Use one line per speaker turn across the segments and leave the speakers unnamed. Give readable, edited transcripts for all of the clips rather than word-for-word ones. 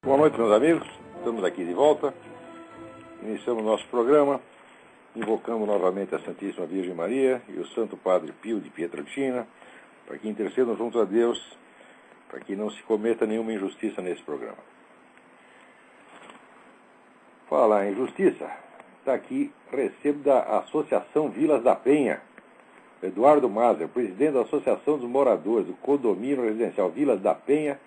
Boa noite, meus amigos. Estamos aqui de volta. Iniciamos nosso programa. Invocamos novamente a Santíssima Virgem Maria e o Santo Padre Pio de Pietrelcina para que intercedam junto a Deus, para que não se cometa nenhuma injustiça nesse programa. Falar em justiça, está aqui, recebo da Associação Vilas da Penha, Eduardo Mazer, presidente da Associação dos Moradores do Condomínio Residencial Vilas da Penha,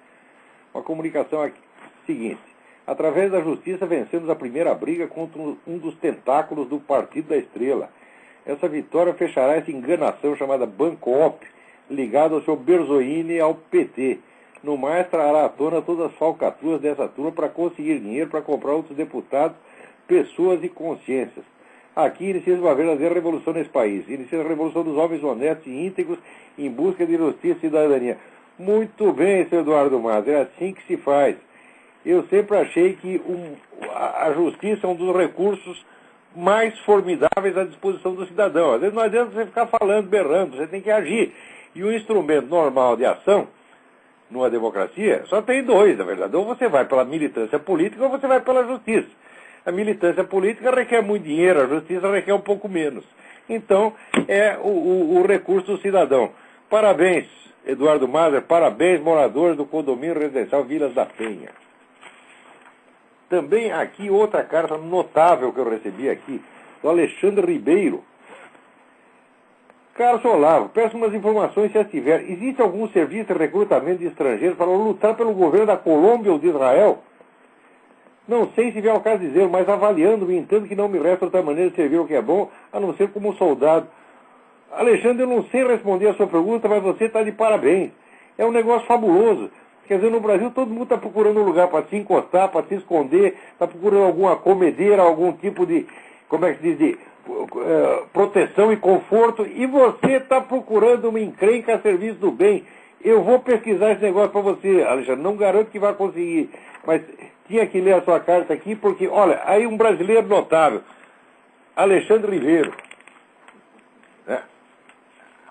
uma comunicação aqui, seguinte: através da justiça vencemos a primeira briga contra um dos tentáculos do Partido da Estrela. Essa vitória fechará essa enganação chamada Bancoop, ligada ao Sr. Berzoini e ao PT. No mais, trará à tona todas as falcatruas dessa turma para conseguir dinheiro para comprar outros deputados, pessoas e consciências. Aqui inicia-se uma verdadeira revolução nesse país. Inicia a revolução dos homens honestos e íntegros em busca de justiça e cidadania. Muito bem, Sr. Eduardo Mazer, é assim que se faz. Eu sempre achei que a justiça é um dos recursos mais formidáveis à disposição do cidadão. Às vezes não adianta você ficar falando, berrando, você tem que agir. E o instrumento normal de ação, numa democracia, só tem dois, na verdade. Ou você vai pela militância política ou você vai pela justiça. A militância política requer muito dinheiro, a justiça requer um pouco menos. Então, é o recurso do cidadão. Parabéns, Eduardo Mazer, parabéns, moradores do Condomínio Residencial Vilas da Penha. Também aqui outra carta notável que eu recebi aqui, do Alexandre Ribeiro. Caro Sr. Olavo, peço umas informações se as tiver. Existe algum serviço de recrutamento de estrangeiros para lutar pelo governo da Colômbia ou de Israel? Não sei se vier ao caso dizer, mas avaliando-me, entendo que não me resta outra maneira de servir o que é bom, a não ser como soldado. Alexandre, eu não sei responder a sua pergunta, mas você está de parabéns. É um negócio fabuloso. Quer dizer, no Brasil todo mundo está procurando um lugar para se encostar, para se esconder, está procurando alguma comedeira, algum tipo de, como é que se diz, de proteção e conforto, e você está procurando uma encrenca a serviço do bem. Eu vou pesquisar esse negócio para você, Alexandre, não garanto que vai conseguir, mas tinha que ler a sua carta aqui, porque, olha, aí um brasileiro notável, Alexandre Ribeiro. Né?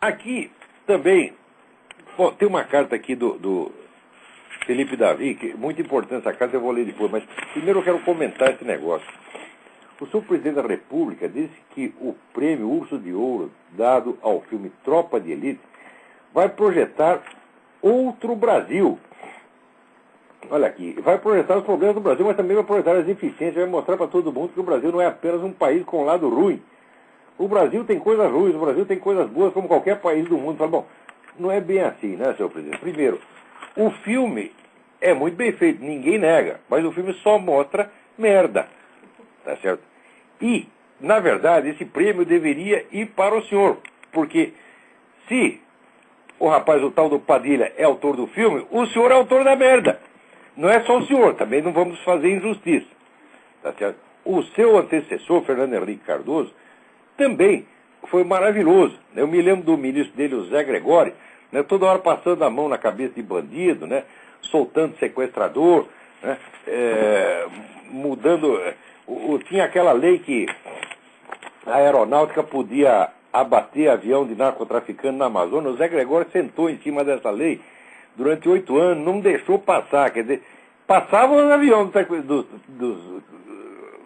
Aqui também, bom, tem uma carta aqui do Felipe Davi, que é muito importante essa carta, eu vou ler depois, mas primeiro eu quero comentar esse negócio. O senhor presidente da República disse que o prêmio Urso de Ouro, dado ao filme Tropa de Elite, vai projetar outro Brasil. Olha aqui, vai projetar os problemas do Brasil, mas também vai projetar as eficiências, vai mostrar para todo mundo que o Brasil não é apenas um país com lado ruim. O Brasil tem coisas ruins, o Brasil tem coisas boas, como qualquer país do mundo. Fala, bom, não é bem assim, né, senhor presidente? Primeiro, o filme é muito bem feito, ninguém nega, mas o filme só mostra merda, tá certo? E, na verdade, esse prêmio deveria ir para o senhor, porque se o rapaz, o tal do Padilha, é autor do filme, o senhor é autor da merda. Não é só o senhor, também não vamos fazer injustiça, tá certo? O seu antecessor, Fernando Henrique Cardoso, também foi maravilhoso. Eu me lembro do ministro dele, o Zé Gregório, né, toda hora passando a mão na cabeça de bandido, né, soltando sequestrador, né, mudando... tinha aquela lei que a aeronáutica podia abater avião de narcotraficante na Amazônia. O Zé Gregório sentou em cima dessa lei durante 8 anos, não deixou passar. Quer dizer, passavam os aviões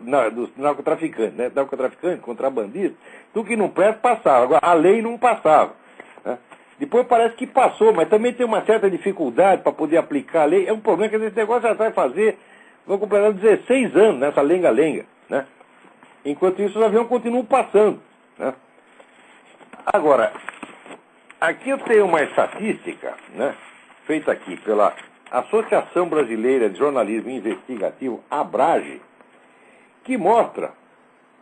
dos narcotraficantes, né? Narcotraficantes, contrabandistas, tudo que não presta passava. Agora, a lei não passava. Né? Depois parece que passou, mas também tem uma certa dificuldade para poder aplicar a lei. É um problema que esse negócio já vai fazer, vão completar 16 anos nessa lenga-lenga. Né? Enquanto isso, os aviões continuam passando. Né? Agora, aqui eu tenho uma estatística, né, feita aqui pela Associação Brasileira de Jornalismo Investigativo, ABRAGE, que mostra,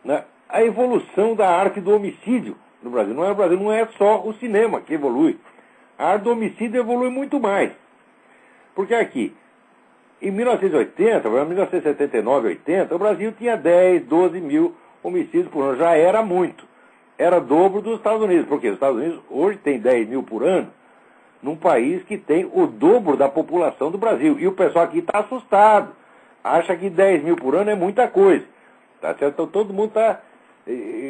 né, a evolução da arte do homicídio no Brasil. No Brasil não é só o cinema que evolui. A arte do homicídio evolui muito mais. Porque aqui, em 1980, 1979, 80, o Brasil tinha 10, 12 mil homicídios por ano. Já era muito. Era dobro dos Estados Unidos. Porque os Estados Unidos hoje tem 10 mil por ano, num país que tem o dobro da população do Brasil. E o pessoal aqui está assustado. Acha que 10 mil por ano é muita coisa. Tá certo? Então todo mundo está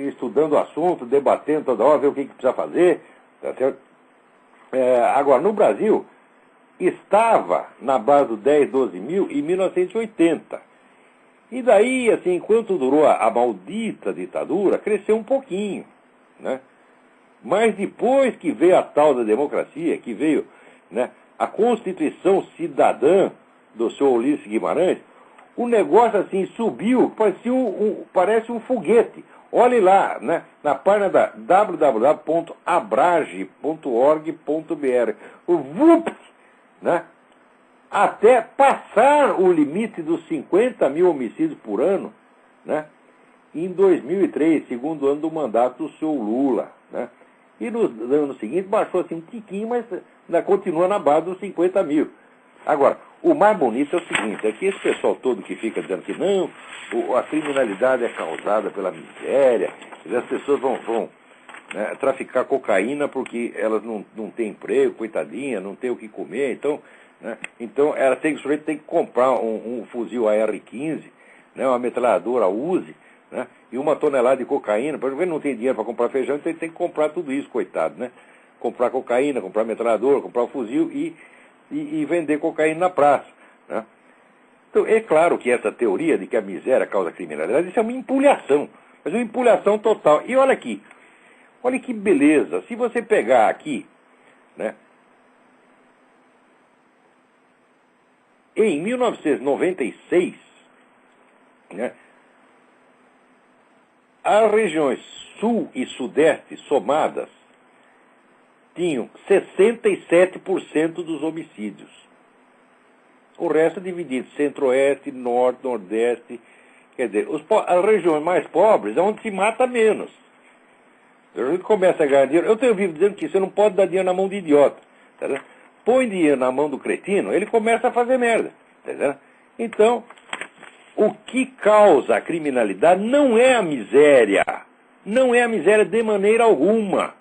estudando o assunto, debatendo toda hora, ver o que precisa fazer. Tá certo? Agora, no Brasil, estava na base dos 10, 12 mil em 1980. E daí, assim, enquanto durou a maldita ditadura, cresceu um pouquinho, né? Mas depois que veio a tal da democracia, que veio, né, a Constituição Cidadã do senhor Ulisses Guimarães, o negócio assim subiu, parece um foguete. Olhe lá, né, na página da www.abrage.org.br. O VUP, né, até passar o limite dos 50 mil homicídios por ano, né, em 2003, segundo ano do mandato do senhor Lula, né. E no ano seguinte baixou assim um tiquinho, mas ainda continua na base dos 50 mil. Agora, o mais bonito é o seguinte, é que esse pessoal todo que fica dizendo que não, a criminalidade é causada pela miséria, as pessoas vão né, traficar cocaína porque elas não têm emprego, coitadinha, não têm o que comer, então, né, então o sujeito tem que comprar um fuzil AR-15, né, uma metralhadora Uzi, né, e 1 tonelada de cocaína, porque ele não tem dinheiro para comprar feijão, então ele tem que comprar tudo isso, coitado, né? Comprar cocaína, comprar metralhadora, comprar fuzil e vender cocaína na praça, né? Então, é claro que essa teoria de que a miséria causa criminalidade, isso é uma empulhação, mas uma empulhação total. E olha aqui, olha que beleza, se você pegar aqui, né, em 1996, né, as regiões sul e sudeste somadas tinham 67% dos homicídios. O resto é dividido centro-oeste, norte, nordeste. Quer dizer, as regiões mais pobres é onde se mata menos. A gente começa a ganhar dinheiro. Eu tenho ouvido dizendo que você não pode dar dinheiro na mão de idiota. Tá vendo? Põe dinheiro na mão do cretino, ele começa a fazer merda. Tá vendo? Então, o que causa a criminalidade não é a miséria. Não é a miséria de maneira alguma.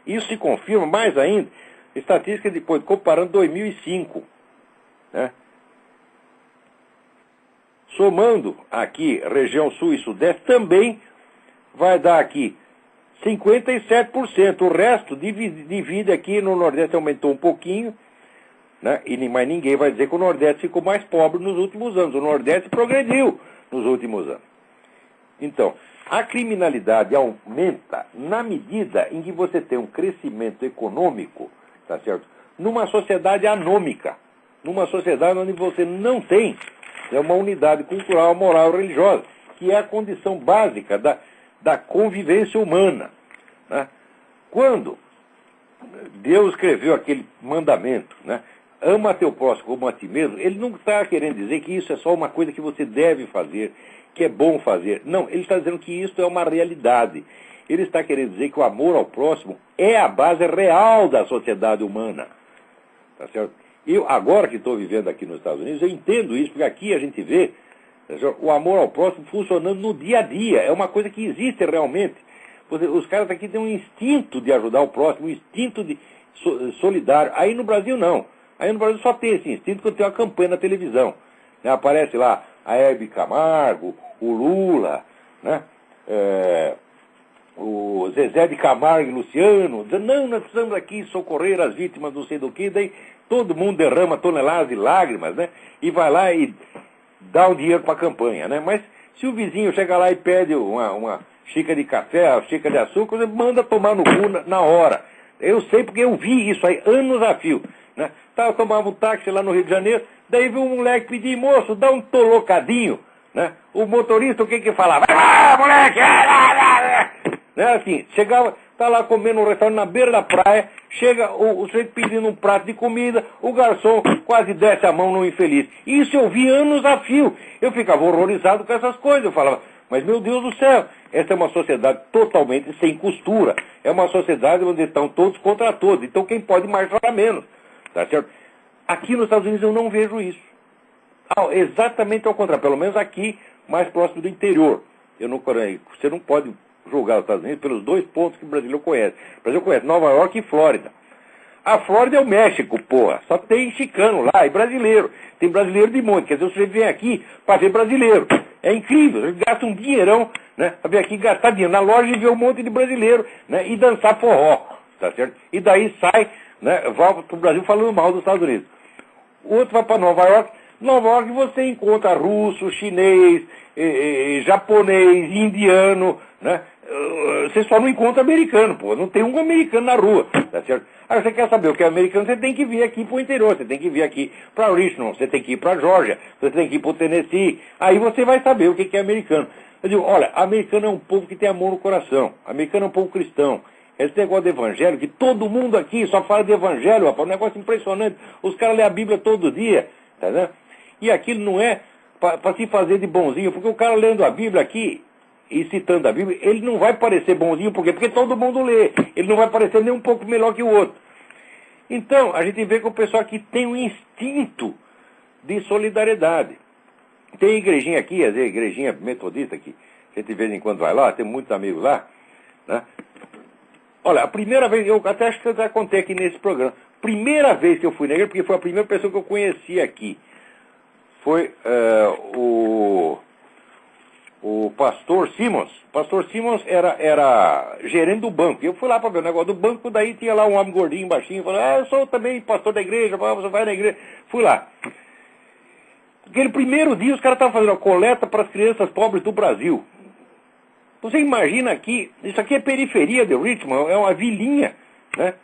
Isso se confirma mais ainda, estatística depois, comparando 2005. Né? Somando aqui região sul e sudeste, também vai dar aqui 57%. O resto divide aqui, no nordeste aumentou um pouquinho, né? Mas ninguém vai dizer que o nordeste ficou mais pobre nos últimos anos. O nordeste progrediu nos últimos anos. Então, a criminalidade aumenta na medida em que você tem um crescimento econômico, tá certo? Numa sociedade anômica, numa sociedade onde você não tem uma unidade cultural, moral e religiosa, que é a condição básica da convivência humana, né? Quando Deus escreveu aquele mandamento, né? Ama teu próximo como a ti mesmo, ele não está querendo dizer que isso é só uma coisa que você deve fazer, que é bom fazer. Não, ele está dizendo que isso é uma realidade. Ele está querendo dizer que o amor ao próximo é a base real da sociedade humana. Tá certo? Eu, agora que estou vivendo aqui nos Estados Unidos, eu entendo isso, porque aqui a gente vê, tá certo, o amor ao próximo funcionando no dia a dia. É uma coisa que existe realmente. Os caras aqui têm um instinto de ajudar o próximo, um instinto de solidário. Aí no Brasil não. Aí no Brasil só tem esse instinto quando tem uma campanha na televisão. Né? Aparece lá a Hebe Camargo, o Lula, né? O Zezé de Camargo e Luciano, dizendo, não, nós precisamos aqui socorrer as vítimas não sei do que, daí todo mundo derrama toneladas de lágrimas, né? E vai lá e dá o dinheiro para a campanha, né? Mas se o vizinho chega lá e pede uma xícara de café, uma xícara de açúcar, você manda tomar no cu na hora. Eu sei porque eu vi isso aí anos a fio, né? Eu tomava um táxi lá no Rio de Janeiro, daí viu um moleque pedir, moço, dá um tolocadinho, né? O motorista, o que que falava? Vai lá, moleque! Né? Assim, chegava, tá lá comendo um restaurante na beira da praia, chega o sujeito pedindo um prato de comida, o garçom quase desce a mão no infeliz. Isso eu vi anos a fio. Eu ficava horrorizado com essas coisas. Eu falava, mas meu Deus do céu, essa é uma sociedade totalmente sem costura. É uma sociedade onde estão todos contra todos. Então quem pode mais chora menos. Tá certo? Aqui nos Estados Unidos eu não vejo isso. Exatamente ao contrário, pelo menos aqui, mais próximo do interior. Você não pode julgar os Estados Unidos pelos dois pontos que o brasileiro conhece. O Brasil conhece Nova York e Flórida. A Flórida é o México, porra. Só tem chicano lá, e brasileiro. Tem brasileiro de monte. Quer dizer, você vem aqui para ver brasileiro. É incrível. Ele gasta um dinheirão, né? Para vir aqui gastar dinheiro na loja e ver um monte de brasileiro, né? E dançar forró, tá certo? E daí sai, né? Volta para o Brasil falando mal dos Estados Unidos. o outro vai para Nova York. Nova York você encontra russo, chinês, japonês, indiano, né? Você só não encontra americano, pô. Não tem um americano na rua, tá certo? Aí você quer saber o que é americano, você tem que vir aqui pro interior, você tem que vir aqui para Richmond, você tem que ir para Georgia, você tem que ir pro Tennessee. Aí você vai saber o que é americano. Eu digo, olha, americano é um povo que tem amor no coração. Americano é um povo cristão. Esse negócio de evangelho, que todo mundo aqui só fala de evangelho, rapaz, um negócio impressionante. Os caras lêem a Bíblia todo dia, tá vendo? E aquilo não é para se fazer de bonzinho, porque o cara lendo a Bíblia aqui e citando a Bíblia, ele não vai parecer bonzinho, por quê? Porque todo mundo lê. Ele não vai parecer nem um pouco melhor que o outro. Então, a gente vê que o pessoal aqui tem um instinto de solidariedade. Tem igrejinha aqui, às vezes, igrejinha metodista aqui, a gente de vez em quando vai lá, tem muitos amigos lá, né? Olha, a primeira vez, eu até acho que eu já contei aqui nesse programa, primeira vez que eu fui na igreja, porque foi a primeira pessoa que eu conheci aqui, foi o pastor Simmons. O pastor Simmons era gerente do banco. Eu fui lá para ver o negócio do banco, daí tinha lá um homem gordinho, baixinho, falou, eu sou também pastor da igreja, você vai na igreja. Fui lá. Aquele primeiro dia os caras estavam fazendo a coleta para as crianças pobres do Brasil. Você imagina aqui, isso aqui é periferia de Richmond, é uma vilinha, né,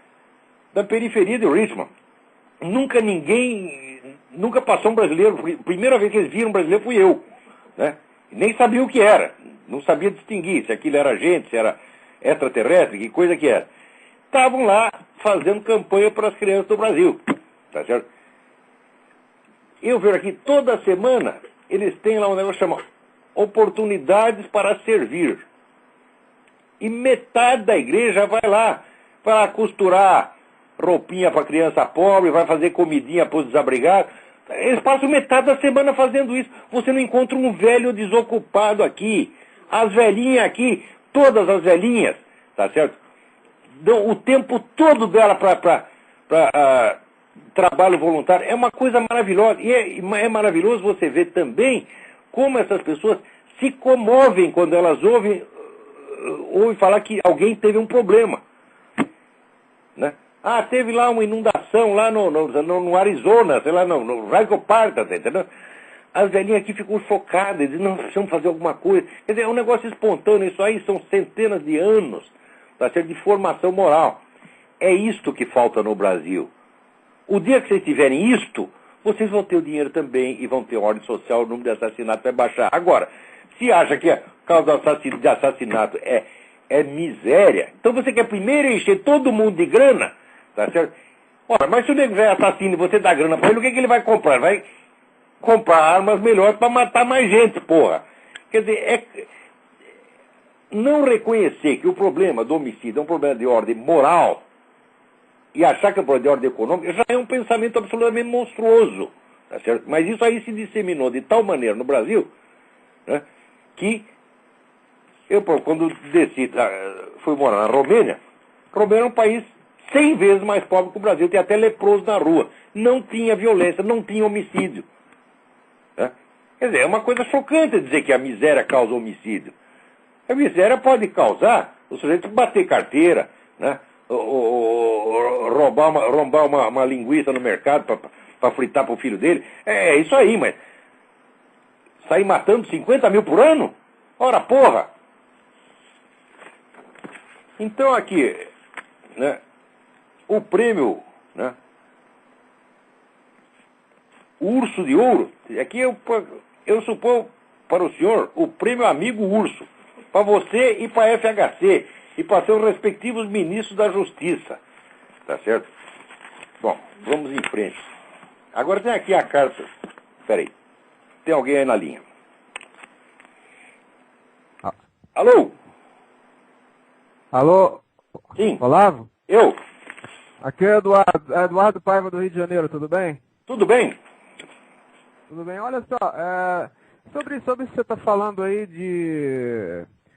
da periferia de Richmond. Nunca passou um brasileiro, primeira vez que eles viram um brasileiro fui eu, né? Nem sabia o que era, não sabia distinguir se aquilo era gente, se era extraterrestre, que coisa que era. Estavam lá fazendo campanha para as crianças do Brasil, tá certo? Eu vejo aqui, toda semana, eles têm lá um negócio chamado Oportunidades para Servir. E metade da igreja vai lá para costurar roupinha para criança pobre, vai fazer comidinha para os desabrigados. Eles passam metade da semana fazendo isso. Você não encontra um velho desocupado aqui. As velhinhas aqui, todas as velhinhas, tá certo? Dão o tempo todo dela para trabalho voluntário. É uma coisa maravilhosa. E é maravilhoso você ver também como essas pessoas se comovem quando elas ouvem falar que alguém teve um problema, né? Ah, teve lá uma inundação lá no Arizona, sei lá, no Rico Park, tá entendendo? As velhinhas aqui ficam chocadas, dizem, não, precisamos fazer alguma coisa. Quer dizer, é um negócio espontâneo, isso aí são centenas de anos, tá certo, de formação moral. É isto que falta no Brasil. O dia que vocês tiverem isto, vocês vão ter o dinheiro também e vão ter ordem social, o número de assassinatos vai baixar. Agora, se acha que a causa de assassinato é miséria, então você quer primeiro encher todo mundo de grana, tá certo? Ora, mas se o nego é assassino e você dá grana pra ele, o que ele vai comprar? Vai comprar armas melhores para matar mais gente, porra. Quer dizer, não reconhecer que o problema do homicídio é um problema de ordem moral e achar que é um problema de ordem econômica já é um pensamento absolutamente monstruoso, tá certo? Mas isso aí se disseminou de tal maneira no Brasil, né, que eu, quando desci, fui morar na Romênia é um país 100 vezes mais pobre que o Brasil, tem até leproso na rua. Não tinha violência, não tinha homicídio. Né? Quer dizer, é uma coisa chocante dizer que a miséria causa homicídio. A miséria pode causar o sujeito bater carteira, né? Roubar uma linguiça no mercado para fritar para o filho dele. É isso aí, mas sair matando 50 mil por ano? Ora, porra! Então aqui, né, o prêmio, né, Urso de Ouro, aqui eu suponho para o senhor o prêmio Amigo Urso, para você e para a FHC, e para seus respectivos ministros da Justiça, tá certo? Bom, vamos em frente. Agora tem aqui a carta, peraí, tem alguém aí na linha. Alô?
Alô?
Sim.
Olavo?
Eu?
Aqui é Eduardo Paiva do Rio de Janeiro, tudo bem?
Tudo bem?
Tudo bem. Olha só, sobre isso que você está falando aí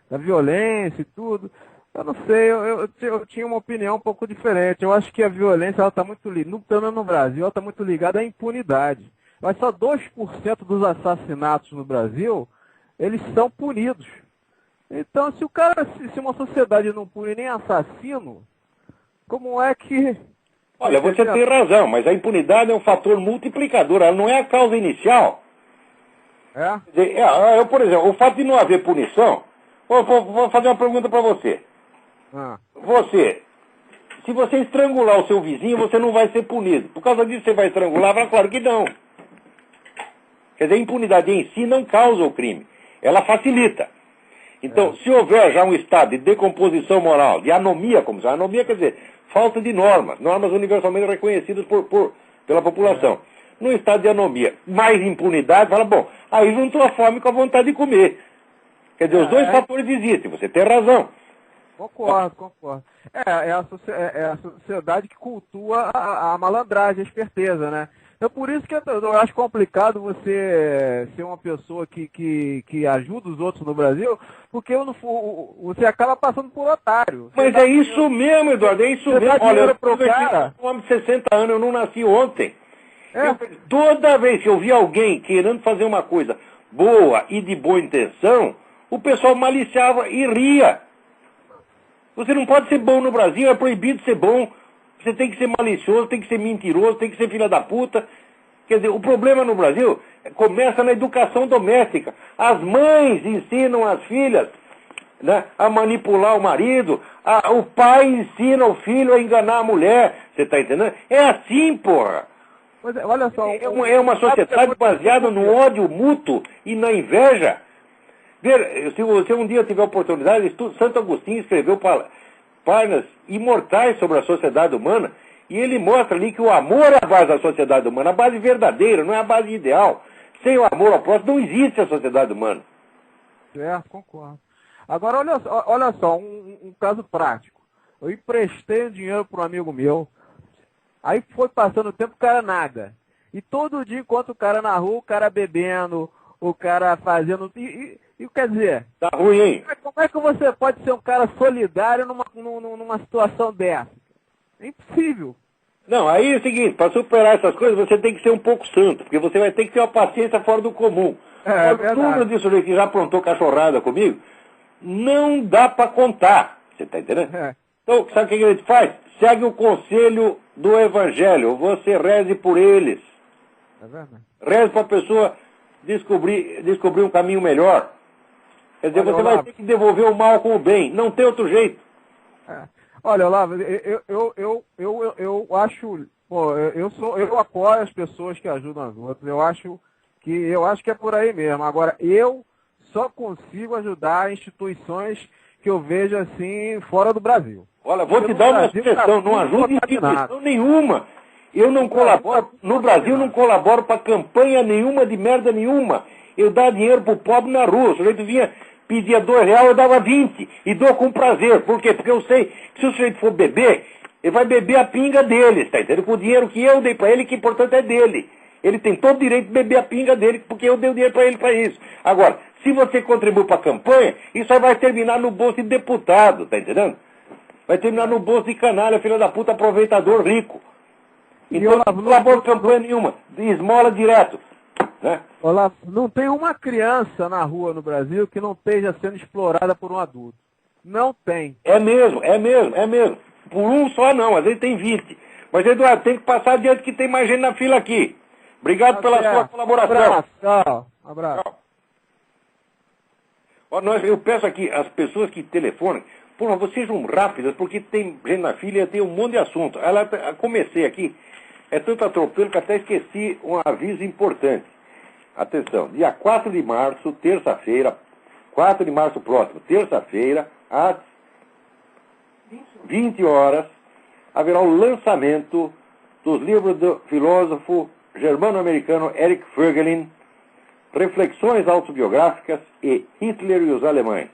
da violência e tudo, eu não sei, eu tinha uma opinião um pouco diferente. Eu acho que a violência, ela está muito ligada, no Brasil, ela está muito ligada à impunidade. Mas só 2% dos assassinatos no Brasil, eles são punidos. Então, se uma sociedade não pune nem assassino, como é que
Olha, você tem razão, mas a impunidade é um fator multiplicador, ela não é a causa inicial.
É?
Quer dizer, eu, por exemplo, o fato de não haver punição, vou fazer uma pergunta para você. Se você estrangular o seu vizinho, você não vai ser punido. Por causa disso você vai estrangular? Claro que não. Quer dizer, a impunidade em si não causa o crime, ela facilita. Então, se houver já um estado de decomposição moral, de anomia, como se chama, anomia quer dizer falta de normas universalmente reconhecidas pela população. Num estado de anomia, mais impunidade, fala, bom, aí juntou a fome com a vontade de comer. Quer dizer, os dois fatores existem, você tem razão.
Concordo. É a sociedade que cultua a malandragem, a esperteza, né? Então, por isso que eu acho complicado você ser uma pessoa que ajuda os outros no Brasil, porque você acaba passando por otário.
Mas é isso mesmo, Eduardo, é isso mesmo. Olha, eu sou um homem de 60 anos, eu não nasci ontem. Toda vez que eu vi alguém querendo fazer uma coisa boa e de boa intenção, o pessoal maliciava e ria. Você não pode ser bom no Brasil, é proibido ser bom. Você tem que ser malicioso, tem que ser mentiroso, tem que ser filha da puta. Quer dizer, o problema no Brasil começa na educação doméstica. As mães ensinam as filhas, né, a manipular o marido, o pai ensina o filho a enganar a mulher. Você está entendendo? É assim, porra.
Mas, olha só,
é uma sociedade baseada no ódio mútuo e na inveja. Se você um dia tiver oportunidade, Santo Agostinho escreveu páginas imortais sobre a sociedade humana, e ele mostra ali que o amor é a base da sociedade humana, a base verdadeira, não é a base ideal. Sem o amor ao próximo não existe a sociedade humana.
Concordo. Agora, olha só um caso prático. Eu emprestei o dinheiro para um amigo meu, aí foi passando o tempo, o cara nada. E todo dia, enquanto o cara na rua, o cara bebendo, o cara fazendo... E quer dizer...
Tá ruim, hein?
Como é que você pode ser um cara solidário numa situação dessa? É impossível.
Não, aí é o seguinte, para superar essas coisas, você tem que ser um pouco santo, porque você vai ter que ter uma paciência fora do comum. O número de sujeito que já aprontou cachorrada comigo, não dá para contar. Você tá entendendo? Então, sabe o que a gente faz? Segue o conselho do Evangelho. Você reze por eles.
É verdade.
Reze para a pessoa descobrir um caminho melhor. Quer dizer, você vai ter que devolver o mal com o bem. Não tem outro jeito.
Olha, Olavo, eu acho... Pô, eu apoio as pessoas que ajudam as outras. Eu acho que é por aí mesmo. Agora, eu só consigo ajudar instituições que eu vejo assim fora do Brasil.
Olha, vou te dar uma sugestão. Não ajude instituição nenhuma. Eu não colaboro, no Brasil não colaboro para campanha nenhuma de merda nenhuma. Eu dava dinheiro pro pobre na rua. O sujeito vinha, pedia R$2, eu dava 20. E dou com prazer. Por quê? Porque eu sei que se o sujeito for beber, ele vai beber a pinga dele, tá entendendo? Com o dinheiro que eu dei para ele, que importante é dele. Ele tem todo o direito de beber a pinga dele, porque eu dei o dinheiro para ele para isso. Agora, se você contribui para a campanha, isso aí vai terminar no bolso de deputado, tá entendendo? Vai terminar no bolso de canalha, filho da puta, aproveitador rico. Então não colabora campanha nenhuma, esmola direto. Né?
Olavo, não tem uma criança na rua no Brasil que não esteja sendo explorada por um adulto. Não tem.
É mesmo. Por um só não, às vezes tem 20. Mas, Eduardo, tem que passar adiante que tem mais gente na fila aqui. Obrigado pela sua colaboração.
Abraço.
Eu peço aqui, as pessoas que telefonam, por favor, sejam rápidas, porque tem gente na fila e tem um monte de assunto. Comecei aqui, é tanto atropelo que até esqueci um aviso importante. Atenção, dia 4 de março, terça-feira, 4 de março próximo, terça-feira, às 20 horas, haverá o lançamento dos livros do filósofo germano-americano Eric Voegelin, Reflexões Autobiográficas e Hitler e os Alemães.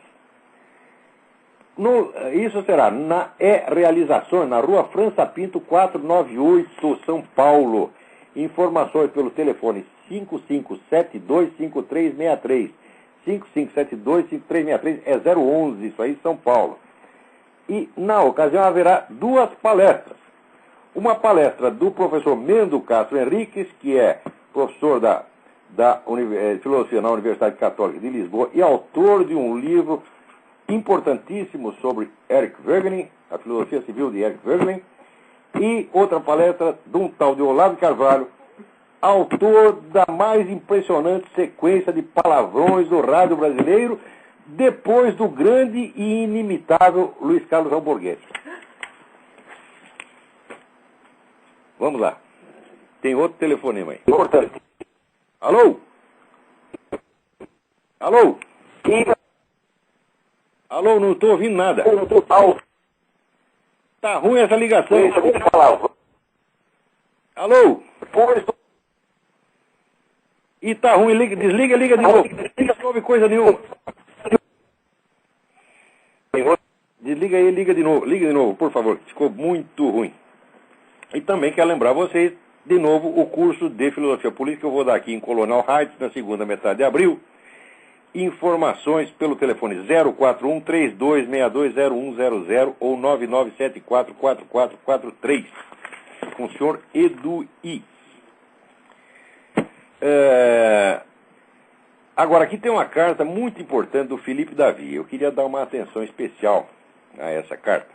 Isso será na Realizações, na Rua França Pinto, 498, São Paulo. Informações pelo telefone 55725363. 55725363 é 011, isso aí, São Paulo. E, na ocasião, haverá duas palestras. Uma palestra do professor Mendo Castro Henriques, que é professor da Filosofia na Universidade Católica de Lisboa e autor de um livro importantíssimo sobre Eric Voegelin, a filosofia civil de Eric Voegelin, E outra palestra de um tal de Olavo de Carvalho, autor da mais impressionante sequência de palavrões do rádio brasileiro, depois do grande e inimitável Luiz Carlos Alborguete. Vamos lá. Tem outro telefonema aí.
Importante.
Alô? Alô? Alô, não estou ouvindo nada. Tá ruim essa ligação. Alô? E tá ruim, desliga, liga de novo. Não ouve coisa nenhuma. Desliga aí, liga de novo, por favor. Ficou muito ruim. E também quero lembrar vocês, de novo, o curso de Filosofia Política que eu vou dar aqui em Colonel Heights, na segunda metade de abril. Informações pelo telefone 041-3262-0100 ou 9974-4443, com o senhor Eduí. Agora, aqui tem uma carta muito importante do Felipe Davi. Eu queria dar uma atenção especial a essa carta.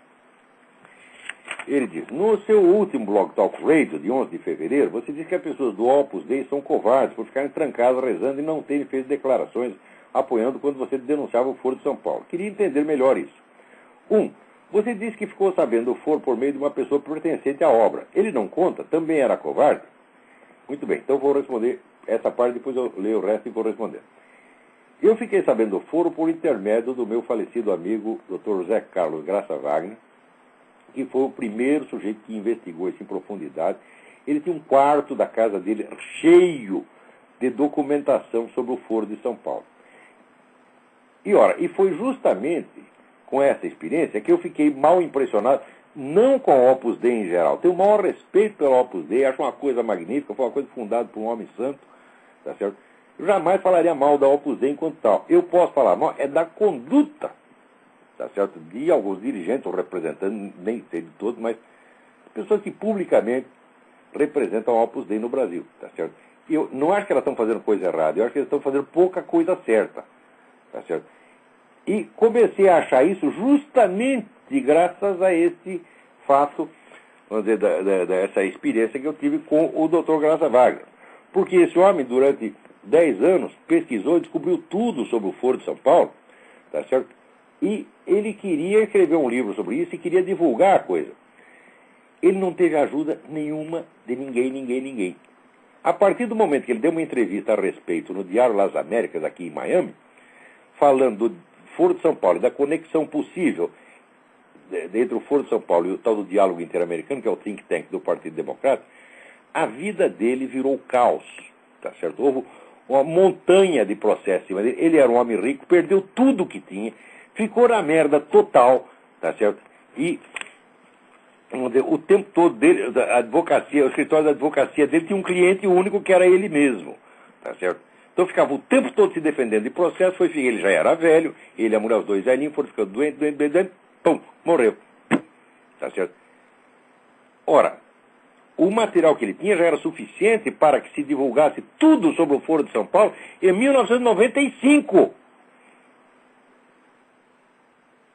Ele diz: no seu último Blog Talk Radio, de 11 de fevereiro, você disse que as pessoas do Opus Dei são covardes por ficarem trancadas rezando e não terem feito declarações apoiando quando você denunciava o Foro de São Paulo. Queria entender melhor isso. Você disse que ficou sabendo do Foro por meio de uma pessoa pertencente à obra. Ele não conta? Também era covarde? Muito bem, então vou responder essa parte, depois eu leio o resto e vou responder. Eu fiquei sabendo do Foro por intermédio do meu falecido amigo, Dr. José Carlos Graça Wagner, que foi o primeiro sujeito que investigou isso em profundidade. Ele tinha um quarto da casa dele cheio de documentação sobre o Foro de São Paulo. E foi justamente com essa experiência que eu fiquei mal impressionado, não com o Opus Dei em geral. Tenho o maior respeito pelo Opus Dei, acho uma coisa magnífica, foi uma coisa fundada por um homem santo, tá certo? Eu jamais falaria mal da Opus Dei enquanto tal. Eu posso falar mal da conduta, tá certo? De alguns dirigentes ou representantes, nem sei de todos, mas pessoas que publicamente representam a Opus Dei no Brasil, tá certo? Eu não acho que elas estão fazendo coisa errada, eu acho que elas estão fazendo pouca coisa certa, tá certo? E comecei a achar isso justamente graças a esse fato, vamos dizer, dessa experiência que eu tive com o Dr. Graça Wagner. Porque esse homem, durante 10 anos, pesquisou e descobriu tudo sobre o Foro de São Paulo, tá certo? E ele queria escrever um livro sobre isso e queria divulgar a coisa. Ele não teve ajuda nenhuma de ninguém. A partir do momento que ele deu uma entrevista a respeito no Diário Las Américas, aqui em Miami, falando do Foro de São Paulo, da conexão possível entre o Foro de São Paulo e o tal do Diálogo Interamericano, que é o think tank do Partido Democrata, a vida dele virou caos, tá certo? Houve uma montanha de processos. Ele era um homem rico, perdeu tudo que tinha, ficou na merda total, tá certo? E o tempo todo dele, a advocacia, o escritório da advocacia dele tinha um cliente único que era ele mesmo, tá certo? Então ficava o tempo todo se defendendo de processo, ele já era velho, ele e a mulher, os dois velhinhos, foram ficando doente, pum, morreu. Tá certo? Ora, o material que ele tinha já era suficiente para que se divulgasse tudo sobre o Foro de São Paulo em 1995.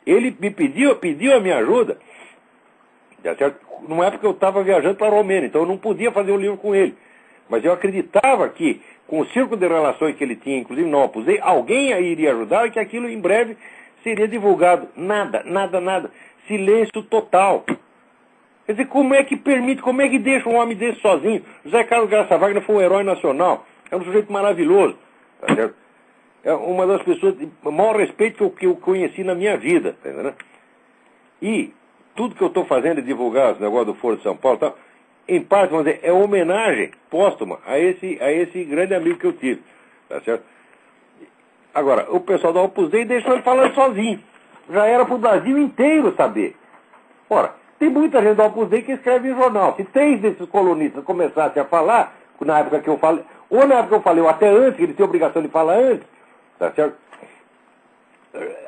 Ele me pediu a minha ajuda, tá certo? Numa época eu estava viajando para a Romênia, então eu não podia fazer um livro com ele. Mas eu acreditava que, com o círculo de relações que ele tinha, inclusive não Opus Dei, alguém aí iria ajudar e que aquilo em breve seria divulgado. Nada. Silêncio total. Quer dizer, como é que permite, como é que deixa um homem desse sozinho? José Carlos Graça Wagner foi um herói nacional. É um sujeito maravilhoso. Tá certo? É uma das pessoas de maior respeito que eu conheci na minha vida. Tá entendendo? E tudo que eu estou fazendo é divulgar os negócios do Foro de São Paulo, tá? Em parte, vamos dizer, é homenagem póstuma a esse grande amigo que eu tive. Tá certo? Agora, o pessoal da Opus Dei deixou ele falando sozinho. Já era para o Brasil inteiro saber. Ora, tem muita gente da Opus Dei que escreve em jornal. Se 3 desses colunistas começassem a falar, na época que eu falei, ou na época que eu falei, ou até antes, que eles têm obrigação de falar antes, tá certo?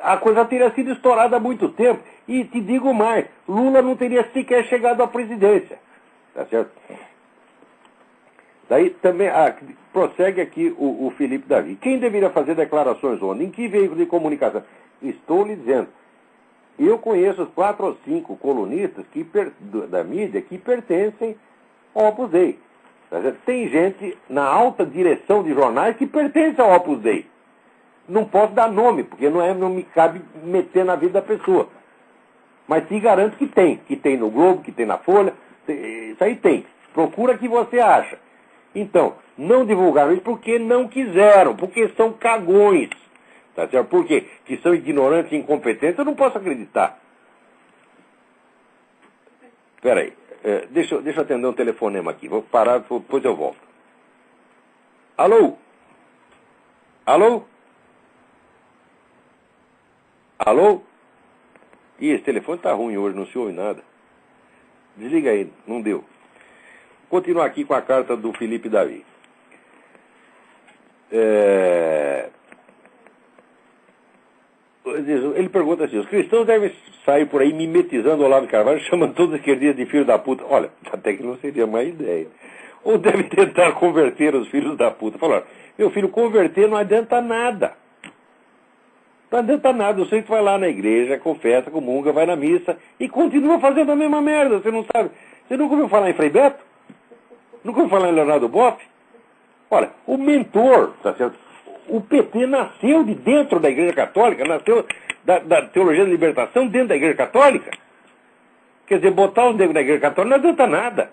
A coisa teria sido estourada há muito tempo. E te digo mais, Lula não teria sequer chegado à presidência. Tá certo? Daí também prossegue aqui o Felipe Davi. Quem deveria fazer declarações onde? Em que veículo de comunicação? Estou lhe dizendo. E eu conheço 4 ou 5 colunistas da mídia que pertencem ao Opus Dei. Tem gente na alta direção de jornais que pertence ao Opus Dei. Não posso dar nome, porque não me cabe meter na vida da pessoa. Mas te garanto que tem no Globo, que tem na Folha, isso aí tem. Procura que você acha. Então, não divulgaram isso porque não quiseram, porque são cagões. Tá certo? Por quê? Que são ignorantes e incompetentes, eu não posso acreditar. Espera aí, deixa eu atender um telefonema aqui. Vou parar, depois eu volto. Alô? Alô? Alô? Ih, esse telefone tá ruim hoje, não se ouve nada. Desliga aí, não deu. Vou continuar aqui com a carta do Felipe Davi. Ele pergunta assim: os cristãos devem sair por aí mimetizando o Olavo de Carvalho, chamando todos os esquerdistas de filho da puta. Olha, até que não seria má ideia. Ou deve tentar converter os filhos da puta. Falaram: meu filho, converter não adianta nada. Não adianta nada. O sujeito vai lá na igreja, confessa, comunga, vai na missa e continua fazendo a mesma merda. Você não sabe. Você nunca ouviu falar em Frei Beto? Nunca ouviu falar em Leonardo Boff? Olha, o mentor, tá certo? O PT nasceu de dentro da Igreja Católica, nasceu da teologia da libertação dentro da Igreja Católica. Quer dizer, botar os negros na Igreja Católica não adianta nada.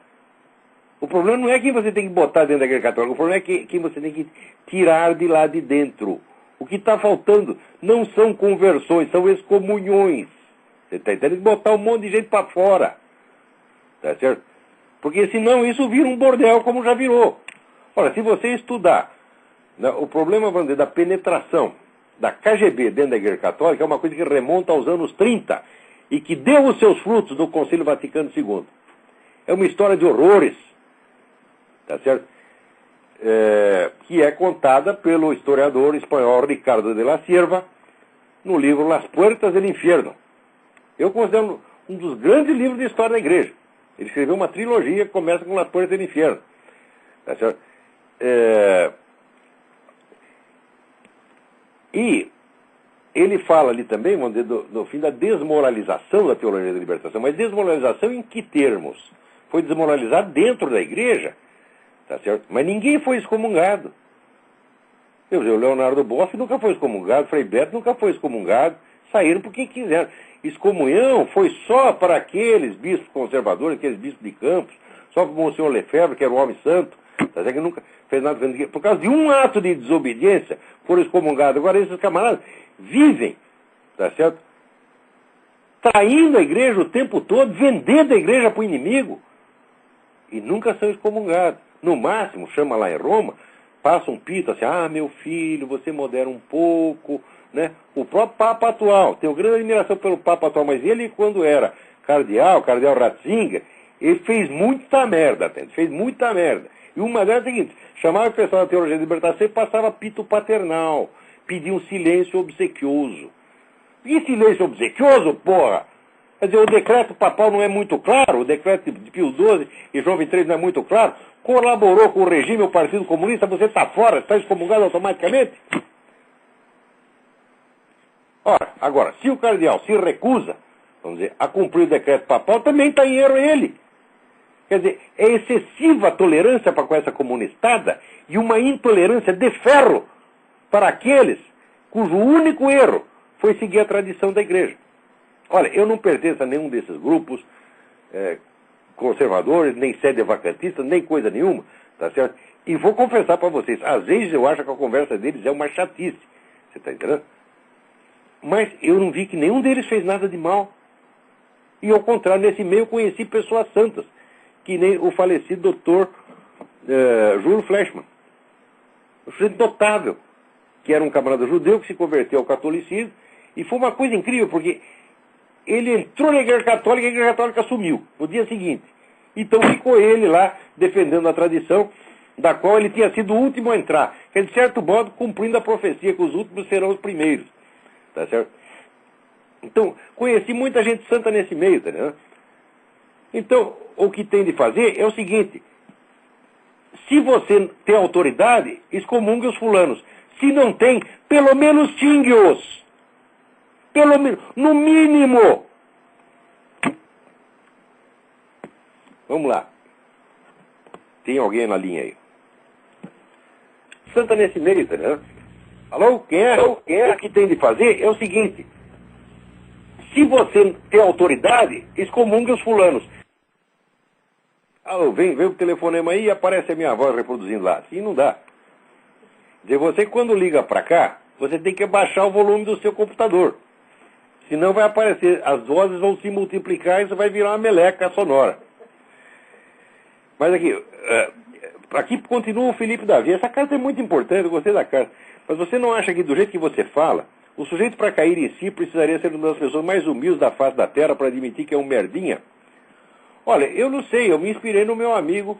O problema não é quem você tem que botar dentro da Igreja Católica, o problema é quem você tem que tirar de lá de dentro. O que está faltando não são conversões, são excomunhões. Você está entendendo? Botar um monte de gente para fora. Tá certo? Porque senão isso vira um bordel como já virou. Ora, se você estudar o problema, vamos dizer, da penetração da KGB dentro da Igreja Católica é uma coisa que remonta aos anos 30 e que deu os seus frutos no Concílio Vaticano II. É uma história de horrores, tá certo? Que é contada pelo historiador espanhol Ricardo de la Cierva no livro Las Puertas del Infierno. Eu considero um dos grandes livros de história da Igreja. Ele escreveu uma trilogia que começa com Las Puertas del Infierno. Tá certo? E ele fala ali também, vamos dizer, do fim da desmoralização da teologia da libertação. Mas desmoralização em que termos? Foi desmoralizado dentro da igreja, tá certo? Mas ninguém foi excomungado. O Leonardo Boff nunca foi excomungado, Frei Beto nunca foi excomungado, saíram porque quiseram. Excomunhão foi só para aqueles bispos conservadores, aqueles bispos de Campos, só para o Monsenhor Lefebvre, que era um homem santo, tá certo? Que nunca fez nada por causa de um ato de desobediência, foram excomungados. Agora esses camaradas vivem, tá certo? Traindo a igreja o tempo todo, vendendo a igreja para o inimigo, e nunca são excomungados. No máximo, chama lá em Roma, passa um pito assim: ah, meu filho, você modera um pouco, né? O próprio Papa atual, tenho grande admiração pelo Papa atual, mas ele, quando era cardeal Ratzinger, ele fez muita merda, fez muita merda. E uma delas é a seguinte: chamava o pessoal da teologia da libertação e passava pito paternal, pedia um silêncio obsequioso. E silêncio obsequioso, porra? Quer dizer, o decreto papal não é muito claro, o decreto de Pio XII e João XXIII não é muito claro, colaborou com o regime, o Partido Comunista, você está fora, está excomungado automaticamente? Ora, agora, se o cardeal se recusa, vamos dizer, a cumprir o decreto papal, também está em erro ele. Quer dizer, é excessiva a tolerância para com essa comunistada e uma intolerância de ferro para aqueles cujo único erro foi seguir a tradição da igreja. Olha, eu não pertenço a nenhum desses grupos conservadores, nem sede vacantista, nem coisa nenhuma, tá certo? E vou confessar para vocês, às vezes eu acho que a conversa deles é uma chatice, você está entendendo? Mas eu não vi que nenhum deles fez nada de mal. E ao contrário, nesse meio eu conheci pessoas santas, que nem o falecido doutor Júlio Fleshman. Um sujeito notável, que era um camarada judeu que se converteu ao catolicismo, e foi uma coisa incrível, porque ele entrou na Igreja Católica e a Igreja Católica sumiu no dia seguinte. Então ficou ele lá defendendo a tradição da qual ele tinha sido o último a entrar, que de certo modo cumprindo a profecia que os últimos serão os primeiros. Tá certo? Então, conheci muita gente santa nesse meio, tá ligado? Então, o que tem de fazer é o seguinte: se você tem autoridade, excomungue os fulanos. Se não tem, pelo menos xingue-os. No mínimo. Vamos lá. Tem alguém na linha aí? Santa nesse mérito, né? Alô? Quem é? O que tem de fazer é o seguinte. Se você tem autoridade, excomungue os fulanos. Alô, vem o telefonema aí e aparece a minha voz reproduzindo lá. Assim não dá. Quer dizer, você quando liga para cá, você tem que baixar o volume do seu computador. Senão vai aparecer, as vozes vão se multiplicar e isso vai virar uma meleca sonora. Mas aqui continua o Felipe Davi. Essa carta é muito importante, eu gostei da carta. Mas você não acha que do jeito que você fala, o sujeito para cair em si precisaria ser uma das pessoas mais humildes da face da terra para admitir que é um merdinha? Olha, eu não sei, eu me inspirei no meu amigo,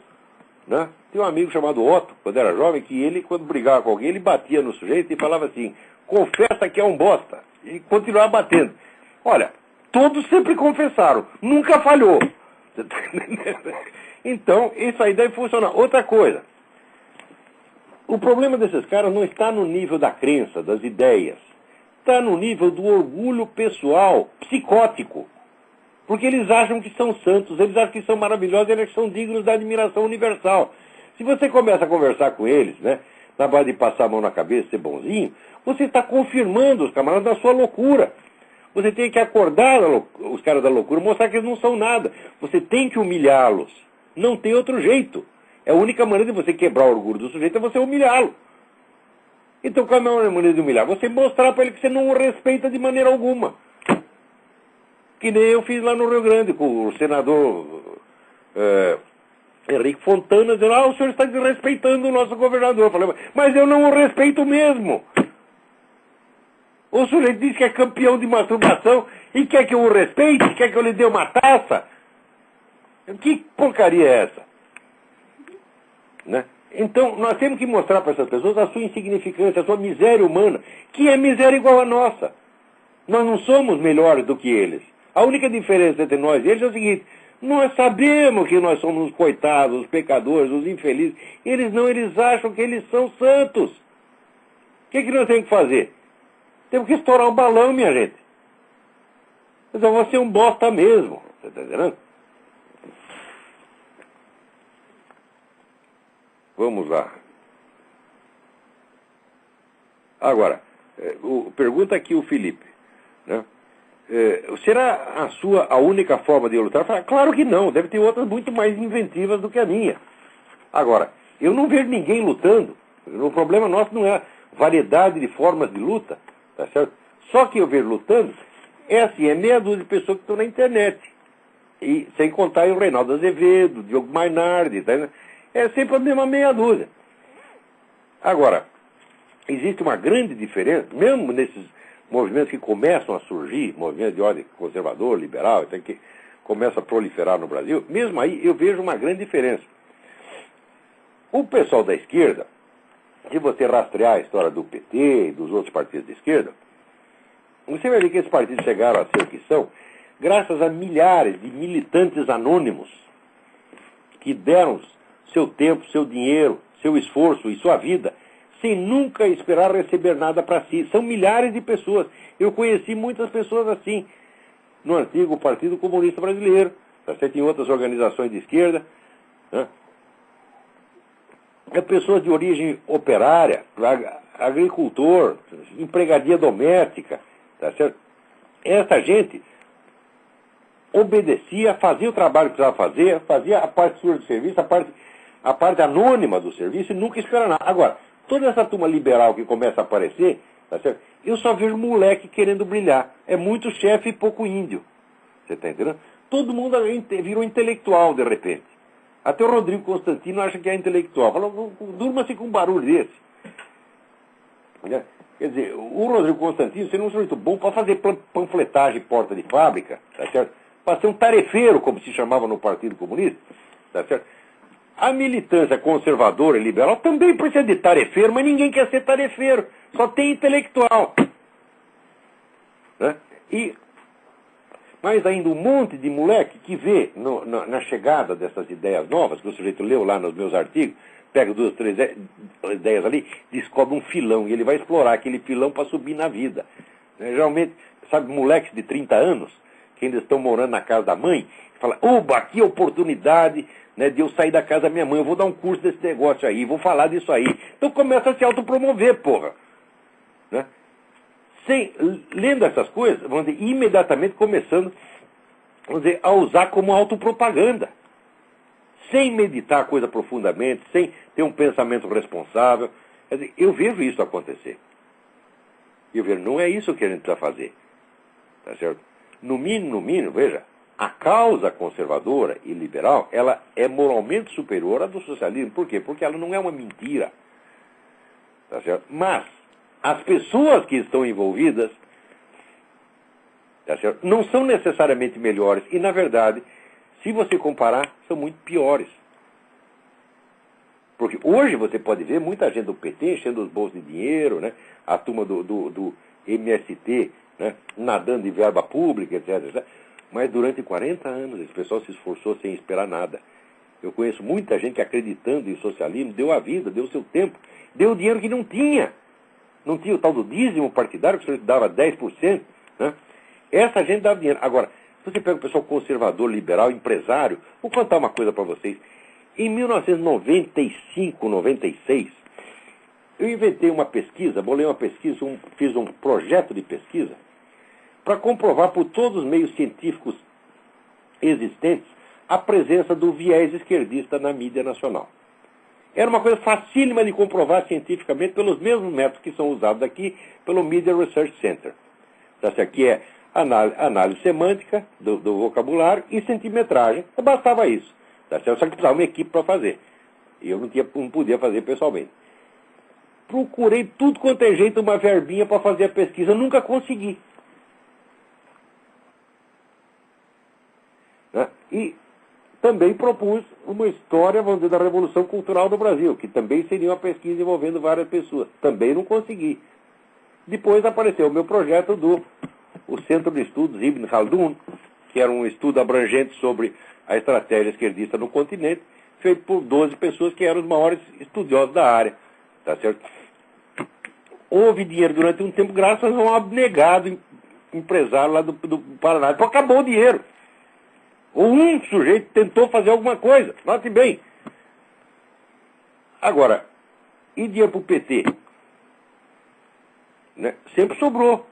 né? Tem um amigo chamado Otto, quando era jovem, que ele, quando brigava com alguém, ele batia no sujeito e falava assim, confessa que é um bosta. E continuava batendo. Olha, todos sempre confessaram, nunca falhou. Você tá entendendo? Então, isso aí deve funcionar. Outra coisa, o problema desses caras não está no nível da crença, das ideias. Está no nível do orgulho pessoal, psicótico. Porque eles acham que são santos, eles acham que são maravilhosos, eles são dignos da admiração universal. Se você começa a conversar com eles, né, na base de passar a mão na cabeça e ser bonzinho, você está confirmando os camaradas da sua loucura. Você tem que acordar os caras da loucura, mostrar que eles não são nada. Você tem que humilhá-los. Não tem outro jeito. É a única maneira de você quebrar o orgulho do sujeito é você humilhá-lo. Então qual é a maneira de humilhar? Você mostrar para ele que você não o respeita de maneira alguma. Que nem eu fiz lá no Rio Grande com o senador Henrique Fontana, dizendo, o senhor está desrespeitando o nosso governador. Eu falei, mas eu não o respeito mesmo. O sujeito diz que é campeão de masturbação e quer que eu o respeite, quer que eu lhe dê uma taça. Que porcaria é essa? Né? Então, nós temos que mostrar para essas pessoas a sua insignificância, a sua miséria humana, que é miséria igual a nossa. Nós não somos melhores do que eles. A única diferença entre nós e eles é o seguinte, nós sabemos que nós somos os coitados, os pecadores, os infelizes. Eles não, eles acham que eles são santos. O que nós temos que fazer? Temos que estourar o balão, minha gente. Então você é um bosta mesmo. Você está entendendo? Vamos lá. Agora, pergunta aqui o Felipe, né? Será a única forma de eu lutar? Claro que não, deve ter outras muito mais inventivas do que a minha. Agora, eu não vejo ninguém lutando. O problema nosso não é a variedade de formas de luta, tá certo? Só que eu vejo lutando é meia dúzia de pessoas que estão na internet. E sem contar o Reinaldo Azevedo, o Diogo Mainardi, tá? É sempre a mesma meia dúzia. Agora, existe uma grande diferença, mesmo nesses movimentos que começam a surgir, movimentos de ordem conservador, liberal, até que começa a proliferar no Brasil, mesmo aí eu vejo uma grande diferença. O pessoal da esquerda, se você rastrear a história do PT e dos outros partidos de esquerda, você vai ver que esses partidos chegaram a ser o que são, graças a milhares de militantes anônimos que deram seu tempo, seu dinheiro, seu esforço e sua vida, sem nunca esperar receber nada para si. São milhares de pessoas. Eu conheci muitas pessoas assim, no antigo Partido Comunista Brasileiro, tá, em outras organizações de esquerda, né? Pessoas de origem operária, agricultor, empregadia doméstica, tá certo? Essa gente obedecia, fazia o trabalho que precisava fazer, fazia a parte sua do serviço, a parte anônima do serviço e nunca espera nada. Agora, toda essa turma liberal que começa a aparecer, tá certo? Eu só vejo moleque querendo brilhar. É muito chefe e pouco índio. Você está entendendo? Todo mundo virou intelectual de repente. Até o Rodrigo Constantino acha que é intelectual. Fala, durma-se com um barulho desse. Quer dizer, o Rodrigo Constantino seria um sujeito bom para fazer panfletagem porta de fábrica, tá certo? Para ser um tarefeiro, como se chamava no Partido Comunista, tá certo? A militância conservadora e liberal também precisa de tarefeiro, mas ninguém quer ser tarefeiro. Só tem intelectual. Né? Mas ainda um monte de moleque que vê na chegada dessas ideias novas, que o sujeito leu lá nos meus artigos, pega 2, 3 ideias ali, descobre um filão, e ele vai explorar aquele filão para subir na vida. Geralmente sabe, moleques de 30 anos, que ainda estão morando na casa da mãe, e fala, oba, aqui é a oportunidade, né, de eu sair da casa da minha mãe, eu vou dar um curso desse negócio aí, vou falar disso aí. Então começa a se autopromover, porra. Né? Lendo essas coisas, vamos dizer, imediatamente começando, vamos dizer, a usar como autopropaganda. Sem meditar a coisa profundamente, sem ter um pensamento responsável. Quer dizer, eu vejo isso acontecer. Eu vejo, não é isso que a gente precisa fazer. Tá certo? No mínimo, veja, a causa conservadora e liberal, ela é moralmente superior à do socialismo. Por quê? Porque ela não é uma mentira. Tá certo? Mas as pessoas que estão envolvidas, tá certo, não são necessariamente melhores. E, na verdade, se você comparar, são muito piores. Porque hoje você pode ver muita gente do PT enchendo os bolsos de dinheiro, né? A turma do MST, né? Nadando de verba pública, etc. Mas durante 40 anos esse pessoal se esforçou sem esperar nada. Eu conheço muita gente que, acreditando em socialismo, deu a vida, deu o seu tempo, deu o dinheiro que não tinha. Não tinha o tal do dízimo partidário, que o senhor dava 10%. Né? Essa gente dava dinheiro. Agora, se você pega o pessoal conservador, liberal, empresário, vou contar uma coisa para vocês. Em 1995, 96, eu inventei uma pesquisa, bolei uma pesquisa, fiz um projeto de pesquisa para comprovar por todos os meios científicos existentes a presença do viés esquerdista na mídia nacional. Era uma coisa facílima de comprovar cientificamente pelos mesmos métodos que são usados aqui pelo Media Research Center. Essa aqui é análise semântica do vocabulário e centimetragem. Bastava isso. Tá certo? Só que precisava uma equipe para fazer. E eu não podia fazer pessoalmente. Procurei tudo quanto é jeito, uma verbinha para fazer a pesquisa. Nunca consegui. Né? E também propus uma história, vamos dizer, da Revolução Cultural do Brasil, que também seria uma pesquisa envolvendo várias pessoas. Também não consegui. Depois apareceu o meu projeto do Centro de Estudos Ibn Khaldun, que era um estudo abrangente sobre a estratégia esquerdista no continente, feito por 12 pessoas que eram os maiores estudiosos da área. Tá certo? Houve dinheiro durante um tempo, graças a um abnegado empresário lá do Paraná. Então acabou o dinheiro. Ou um sujeito tentou fazer alguma coisa. Note bem. Agora, e dinheiro para o PT? Né? Sempre sobrou.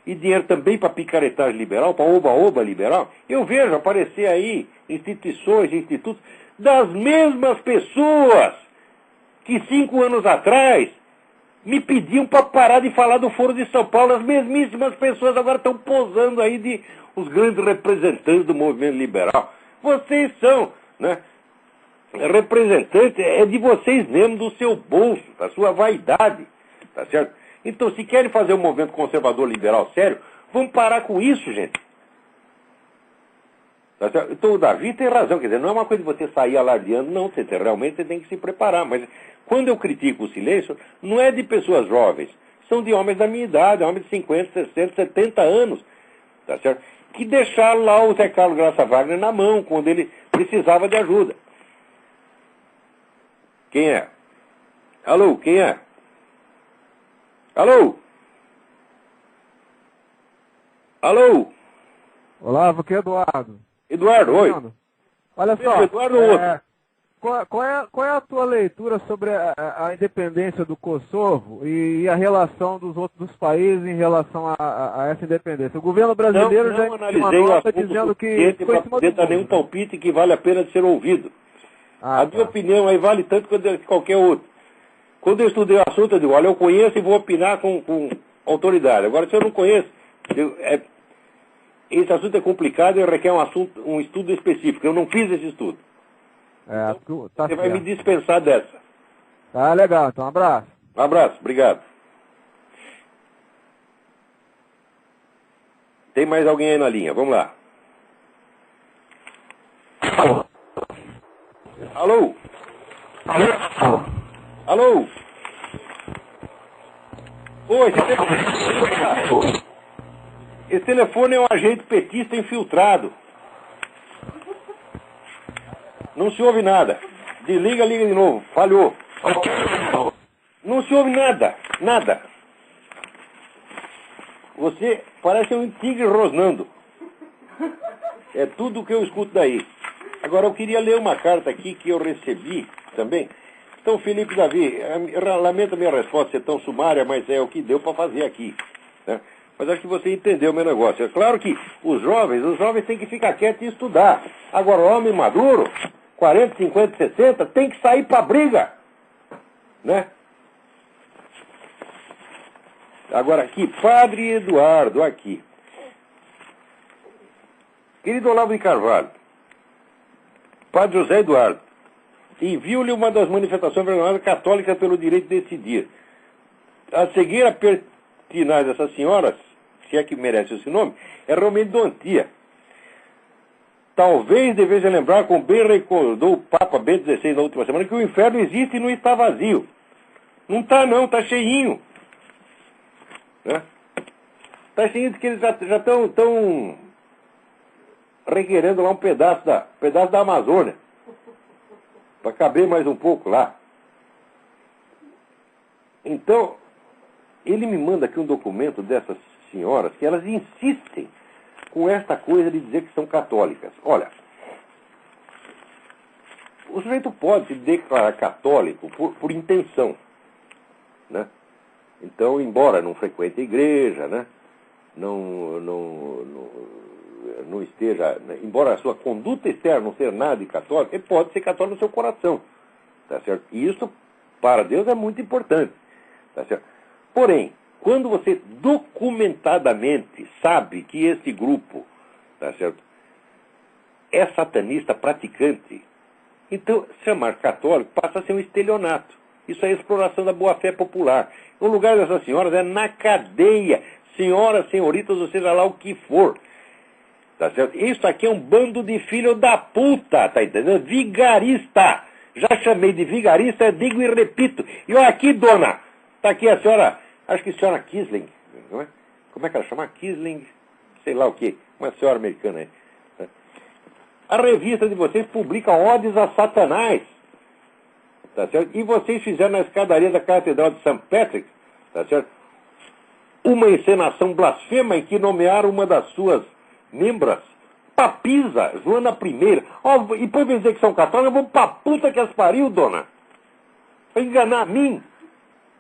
E dinheiro também para picaretagem liberal, para oba-oba liberal. Eu vejo aparecer aí instituições, institutos, das mesmas pessoas que 5 anos atrás me pediam para parar de falar do Foro de São Paulo. As mesmíssimas pessoas agora estão posando aí de os grandes representantes do movimento liberal. Vocês são, né, representantes, é de vocês mesmos, do seu bolso, da sua vaidade, tá certo? Então, se querem fazer um movimento conservador liberal sério, vamos parar com isso, gente. Tá certo? Então, o Davi tem razão, quer dizer, não é uma coisa de você sair alardeando, não, realmente você tem que se preparar. Mas quando eu critico o silêncio, não é de pessoas jovens, são de homens da minha idade, homens de 50, 60, 70 anos, tá certo? Que deixaram lá o Zé Carlos Graça Wagner na mão, quando ele precisava de ajuda. Quem é? Alô, quem é? Alô? Alô?
Olá, aqui é Eduardo.
Eduardo, oi.
Olha só,
Eduardo ou outro?
qual é a tua leitura sobre a independência do Kosovo e a relação dos países em relação a essa independência? O governo brasileiro já
analisei uma nota dizendo que foi em cima do mundo, nenhum palpite que vale a pena de ser ouvido. A minha opinião aí vale tanto quanto qualquer outro. Quando eu estudei o assunto, eu digo, olha, eu conheço e vou opinar com autoridade. Agora, se eu não conheço, esse assunto é complicado e requer um estudo específico. Eu não fiz esse estudo. Então,
tá
você vai me dispensar dessa.
Tá legal, então um abraço.
Um abraço, obrigado. Tem mais alguém aí na linha? Vamos lá. Alô?
Alô?
Alô? Oi, esse telefone é um agente petista infiltrado. Não se ouve nada. Desliga, liga de novo. Falhou. Não se ouve nada. Nada. Você parece um tigre rosnando. É tudo o que eu escuto daí. Agora, eu queria ler uma carta aqui que eu recebi também. Então, Felipe Davi, lamento a minha resposta ser tão sumária, mas é o que deu para fazer aqui, né? Mas acho que você entendeu o meu negócio. É claro que os jovens têm que ficar quietos e estudar. Agora, o homem maduro, 40, 50, 60, tem que sair para briga, né? Agora aqui, Padre Eduardo, aqui. Querido Olavo de Carvalho, Padre José Eduardo, envio-lhe uma das manifestações vergonhosas católicas pelo direito de decidir. A cegueira pertinaz dessas senhoras, se é que merece esse nome, é realmente doentia. Talvez devesse lembrar, como bem recordou o Papa Bento XVI na última semana, que o inferno existe e não está vazio. Não está não, está cheinho. Né? Está cheinho de que eles já estão requerendo lá um pedaço da Amazônia, para caber mais um pouco lá. Então, ele me manda aqui um documento dessas senhoras que elas insistem com esta coisa de dizer que são católicas. Olha, o sujeito pode se declarar católico por intenção, né? Então, embora não frequente a igreja, né? Não esteja, embora a sua conduta externa não seja nada de católico, ele pode ser católico no seu coração, tá certo? E isso, para Deus, é muito importante, tá certo? Porém, quando você documentadamente sabe que esse grupo, tá certo, é satanista praticante, então chamar católico passa a ser um estelionato. Isso é exploração da boa-fé popular. O lugar dessas senhoras é na cadeia, senhoras, senhoritas, ou seja lá o que for. Tá certo? Isso aqui é um bando de filho da puta, tá entendendo? Vigarista. Já chamei de vigarista, digo e repito. E olha aqui, dona, tá aqui a senhora, acho que a senhora Kisling, não é? Como é que ela chama? Kisling, sei lá o quê, uma senhora americana aí. A revista de vocês publica odes a Satanás, tá certo? E vocês fizeram na escadaria da Catedral de St. Patrick, tá certo? Uma encenação blasfema em que nomearam uma das suas membras, Papisa, Joana I. Oh, e depois dizer que são católicos, eu vou pra puta que as pariu, dona. Pra enganar a mim.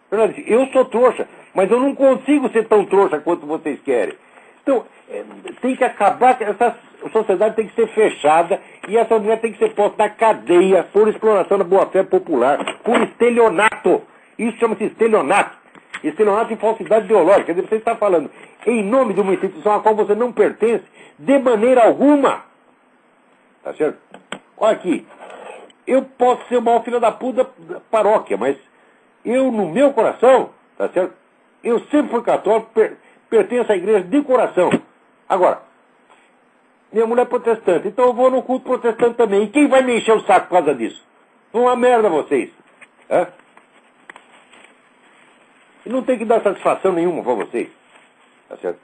Ela disse, eu sou trouxa, mas eu não consigo ser tão trouxa quanto vocês querem. Então, tem que acabar, essa sociedade tem que ser fechada e essa mulher tem que ser posta na cadeia por exploração da boa-fé popular, por estelionato. Isso chama-se estelionato. Estelionato e falsidade ideológica. Quer dizer, você está falando em nome de uma instituição a qual você não pertence de maneira alguma. Tá certo? Olha aqui. Eu posso ser o maior filho da puta da paróquia, mas eu, no meu coração, tá certo? Eu sempre fui católico, pertenço à igreja de coração. Agora, minha mulher é protestante, então eu vou no culto protestante também. E quem vai me encher o saco por causa disso? Uma merda vocês. É? E não tem que dar satisfação nenhuma para vocês. Tá certo?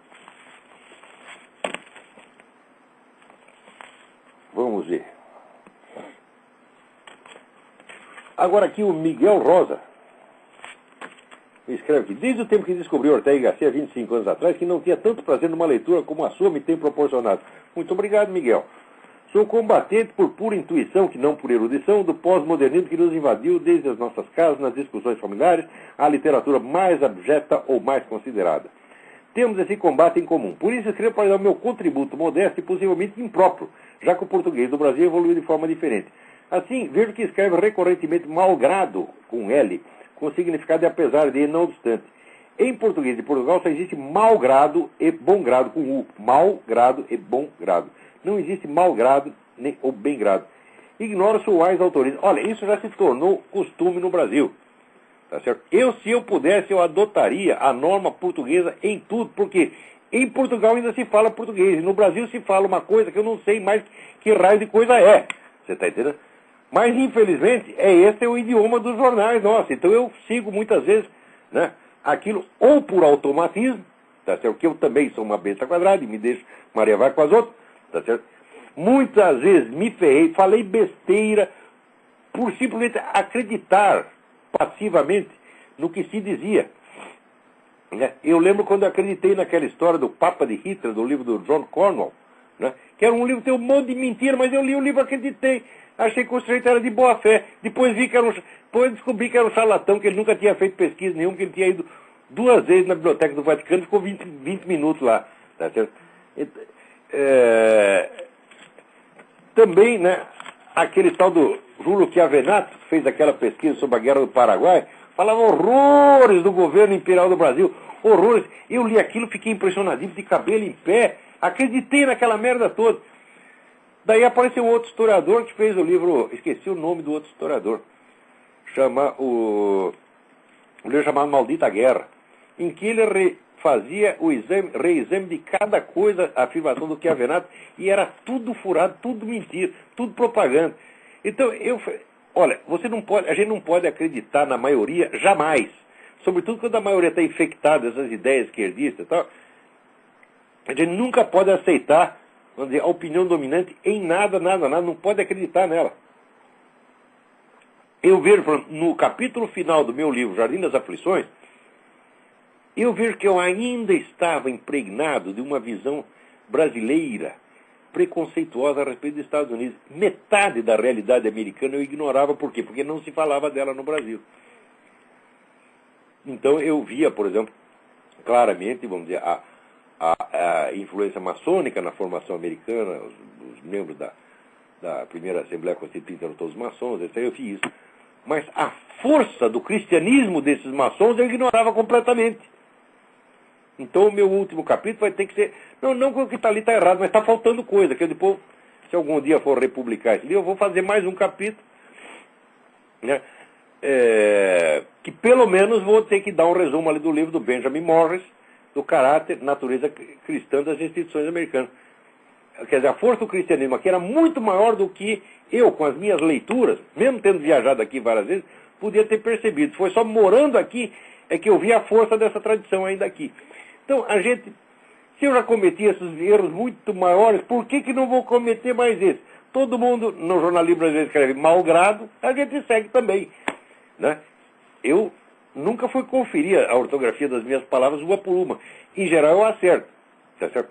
Vamos ver. Agora aqui o Miguel Rosa me escreve aqui. Desde o tempo que descobriu Ortega y Gasset, 25 anos atrás, que não tinha tanto prazer numa leitura como a sua me tem proporcionado. Muito obrigado, Miguel. Sou combatente por pura intuição, que não por erudição, do pós-modernismo que nos invadiu desde as nossas casas, nas discussões familiares, a literatura mais abjeta ou mais considerada. Temos esse combate em comum. Por isso escrevo para dar o meu contributo modesto e possivelmente impróprio, já que o português do Brasil evoluiu de forma diferente. Assim, vejo que escreve recorrentemente malgrado, com L, com significado de apesar de e não obstante. Em português de Portugal só existe mau grado e bom grado, com U. Mau grado e bom grado. Não existe mau grado nem ou bem grado. Ignoro suais autores. Olha, isso já se tornou costume no Brasil. Tá certo? Se eu pudesse, eu adotaria a norma portuguesa em tudo, porque em Portugal ainda se fala português. E no Brasil se fala uma coisa que eu não sei mais que raio de coisa é. Você está entendendo? Mas, infelizmente, esse é o idioma dos jornais nossos. Então eu sigo muitas vezes, né, aquilo ou por automatismo, tá certo? Que eu também sou uma besta quadrada e me deixo Maria vai com as outras, tá certo? Muitas vezes me ferrei, falei besteira por simplesmente acreditar passivamente no que se dizia. Né? Eu lembro quando eu acreditei naquela história do Papa de Hitler, do livro do John Cornwell, né? Que era um livro que tem um monte de mentira, mas eu li o livro e acreditei. Achei que o sujeito era de boa fé. Depois depois descobri que era um charlatão, que ele nunca tinha feito pesquisa nenhuma, que ele tinha ido 2 vezes na biblioteca do Vaticano e ficou 20 minutos lá. Tá certo? Também, né, aquele tal do Júlio Chiavenato, que fez aquela pesquisa sobre a Guerra do Paraguai, falava horrores do governo imperial do Brasil, horrores. Eu li aquilo, fiquei impressionadinho, de cabelo em pé, acreditei naquela merda toda. Daí apareceu um outro historiador que fez o livro, esqueci o nome do outro historiador, o livro chamado Maldita Guerra, em que ele fazia o reexame de cada coisa, a afirmação do Chiavenato, e era tudo furado, tudo mentira, tudo propaganda. Então, olha, a gente não pode acreditar na maioria jamais, sobretudo quando a maioria está infectada dessas ideias esquerdistas e tal. A gente nunca pode aceitar, vamos dizer, a opinião dominante em nada, não pode acreditar nela. Eu vejo, no capítulo final do meu livro, Jardim das Aflições, eu vejo que eu ainda estava impregnado de uma visão brasileira, preconceituosa a respeito dos Estados Unidos. Metade da realidade americana eu ignorava. Por quê? Porque não se falava dela no Brasil. Então eu via, por exemplo, claramente, vamos dizer, a influência maçônica na formação americana, os membros da primeira Assembleia Constituinte eram todos maçons, etc. Eu vi isso. Mas a força do cristianismo desses maçons eu ignorava completamente. Então o meu último capítulo vai ter que ser... Não que o que está ali está errado, mas está faltando coisa, que eu depois, se algum dia for republicar esse livro, eu vou fazer mais um capítulo, né? Que pelo menos vou ter que dar um resumo ali do livro do Benjamin Morris, do caráter, natureza cristã das instituições americanas. Quer dizer, a força do cristianismo aqui era muito maior do que eu, com as minhas leituras, mesmo tendo viajado aqui várias vezes, podia ter percebido. Foi só morando aqui é que eu vi a força dessa tradição ainda aqui. Então, se eu já cometi esses erros muito maiores, por que não vou cometer mais esses? Todo mundo no jornalismo brasileiro escreve malgrado, a gente segue também, né? Eu nunca fui conferir a ortografia das minhas palavras uma por uma. Em geral eu acerto, tá certo?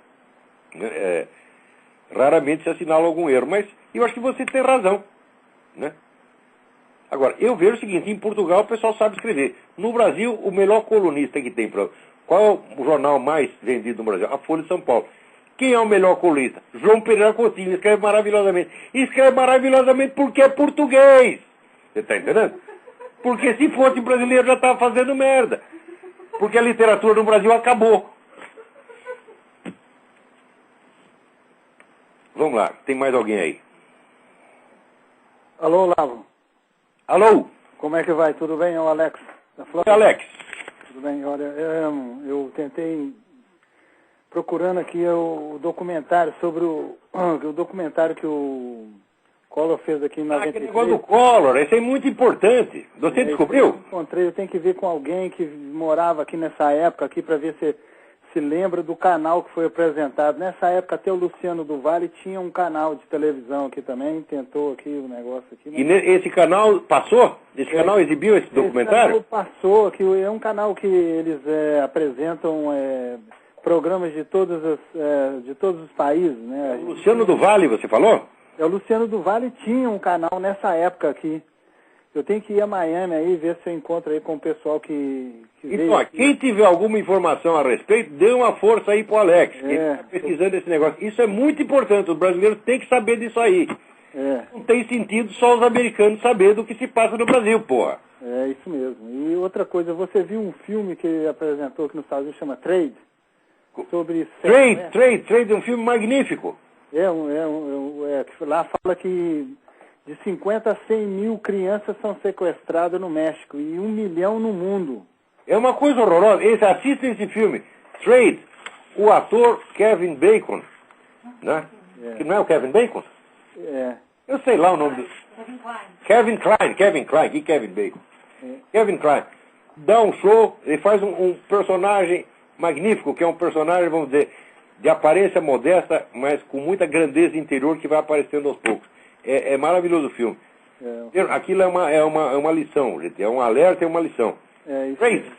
Raramente se assinala algum erro, mas eu acho que você tem razão, né? Agora, eu vejo o seguinte, em Portugal o pessoal sabe escrever. No Brasil, o melhor colunista que tem para... Qual é o jornal mais vendido no Brasil? A Folha de São Paulo. Quem é o melhor colunista? João Pereira Coutinho, escreve maravilhosamente. Escreve maravilhosamente porque é português. Você está entendendo? Porque se fosse brasileiro já estava fazendo merda. Porque a literatura no Brasil acabou. Vamos lá, tem mais alguém aí?
Alô, Lavo.
Alô?
Como é que vai? Tudo bem? É o Alex.
Oi, Alex.
Tudo bem. Olha, eu tentei procurando aqui o documentário sobre o documentário que o Collor fez aqui em 93.
Aquele negócio do Collor, esse é muito importante. Você descobriu?
Eu encontrei, eu tenho que ver com alguém que morava aqui nessa época aqui para ver se lembra do canal que foi apresentado. Nessa época até o Luciano do Vale tinha um canal de televisão aqui também, tentou aqui o negócio aqui.
E esse canal passou? Esse canal exibiu esse documentário?
Esse canal passou, que é um canal que eles apresentam programas de todos os países, né?
O Luciano do Vale, você falou?
O Luciano do Vale tinha um canal nessa época aqui. Eu tenho que ir a Miami aí, ver se eu encontro aí com o pessoal que
então, quem tiver alguma informação a respeito, dê uma força aí pro Alex, que está pesquisando esse negócio. Isso é muito importante, os brasileiros têm que saber disso aí. Não tem sentido só os americanos saber do que se passa no Brasil, porra.
É, isso mesmo. E outra coisa, você viu um filme que ele apresentou aqui nos Estados Unidos, chama Trade? Sobre...
Trade, um filme magnífico.
Lá fala que de 50 a 100 mil crianças são sequestradas no México e 1 milhão no mundo. É
uma coisa horrorosa. Assistem esse filme, Trade, o ator Kevin Bacon, né? Que não é o Kevin Bacon? Eu sei lá o nome do... Kevin Kline, que Kevin Bacon? Kevin Kline. Dá um show, ele faz um personagem magnífico, que é um personagem, vamos dizer, de aparência modesta, mas com muita grandeza interior que vai aparecendo aos poucos. É maravilhoso o filme. Aquilo é uma lição, gente. É um alerta e uma lição.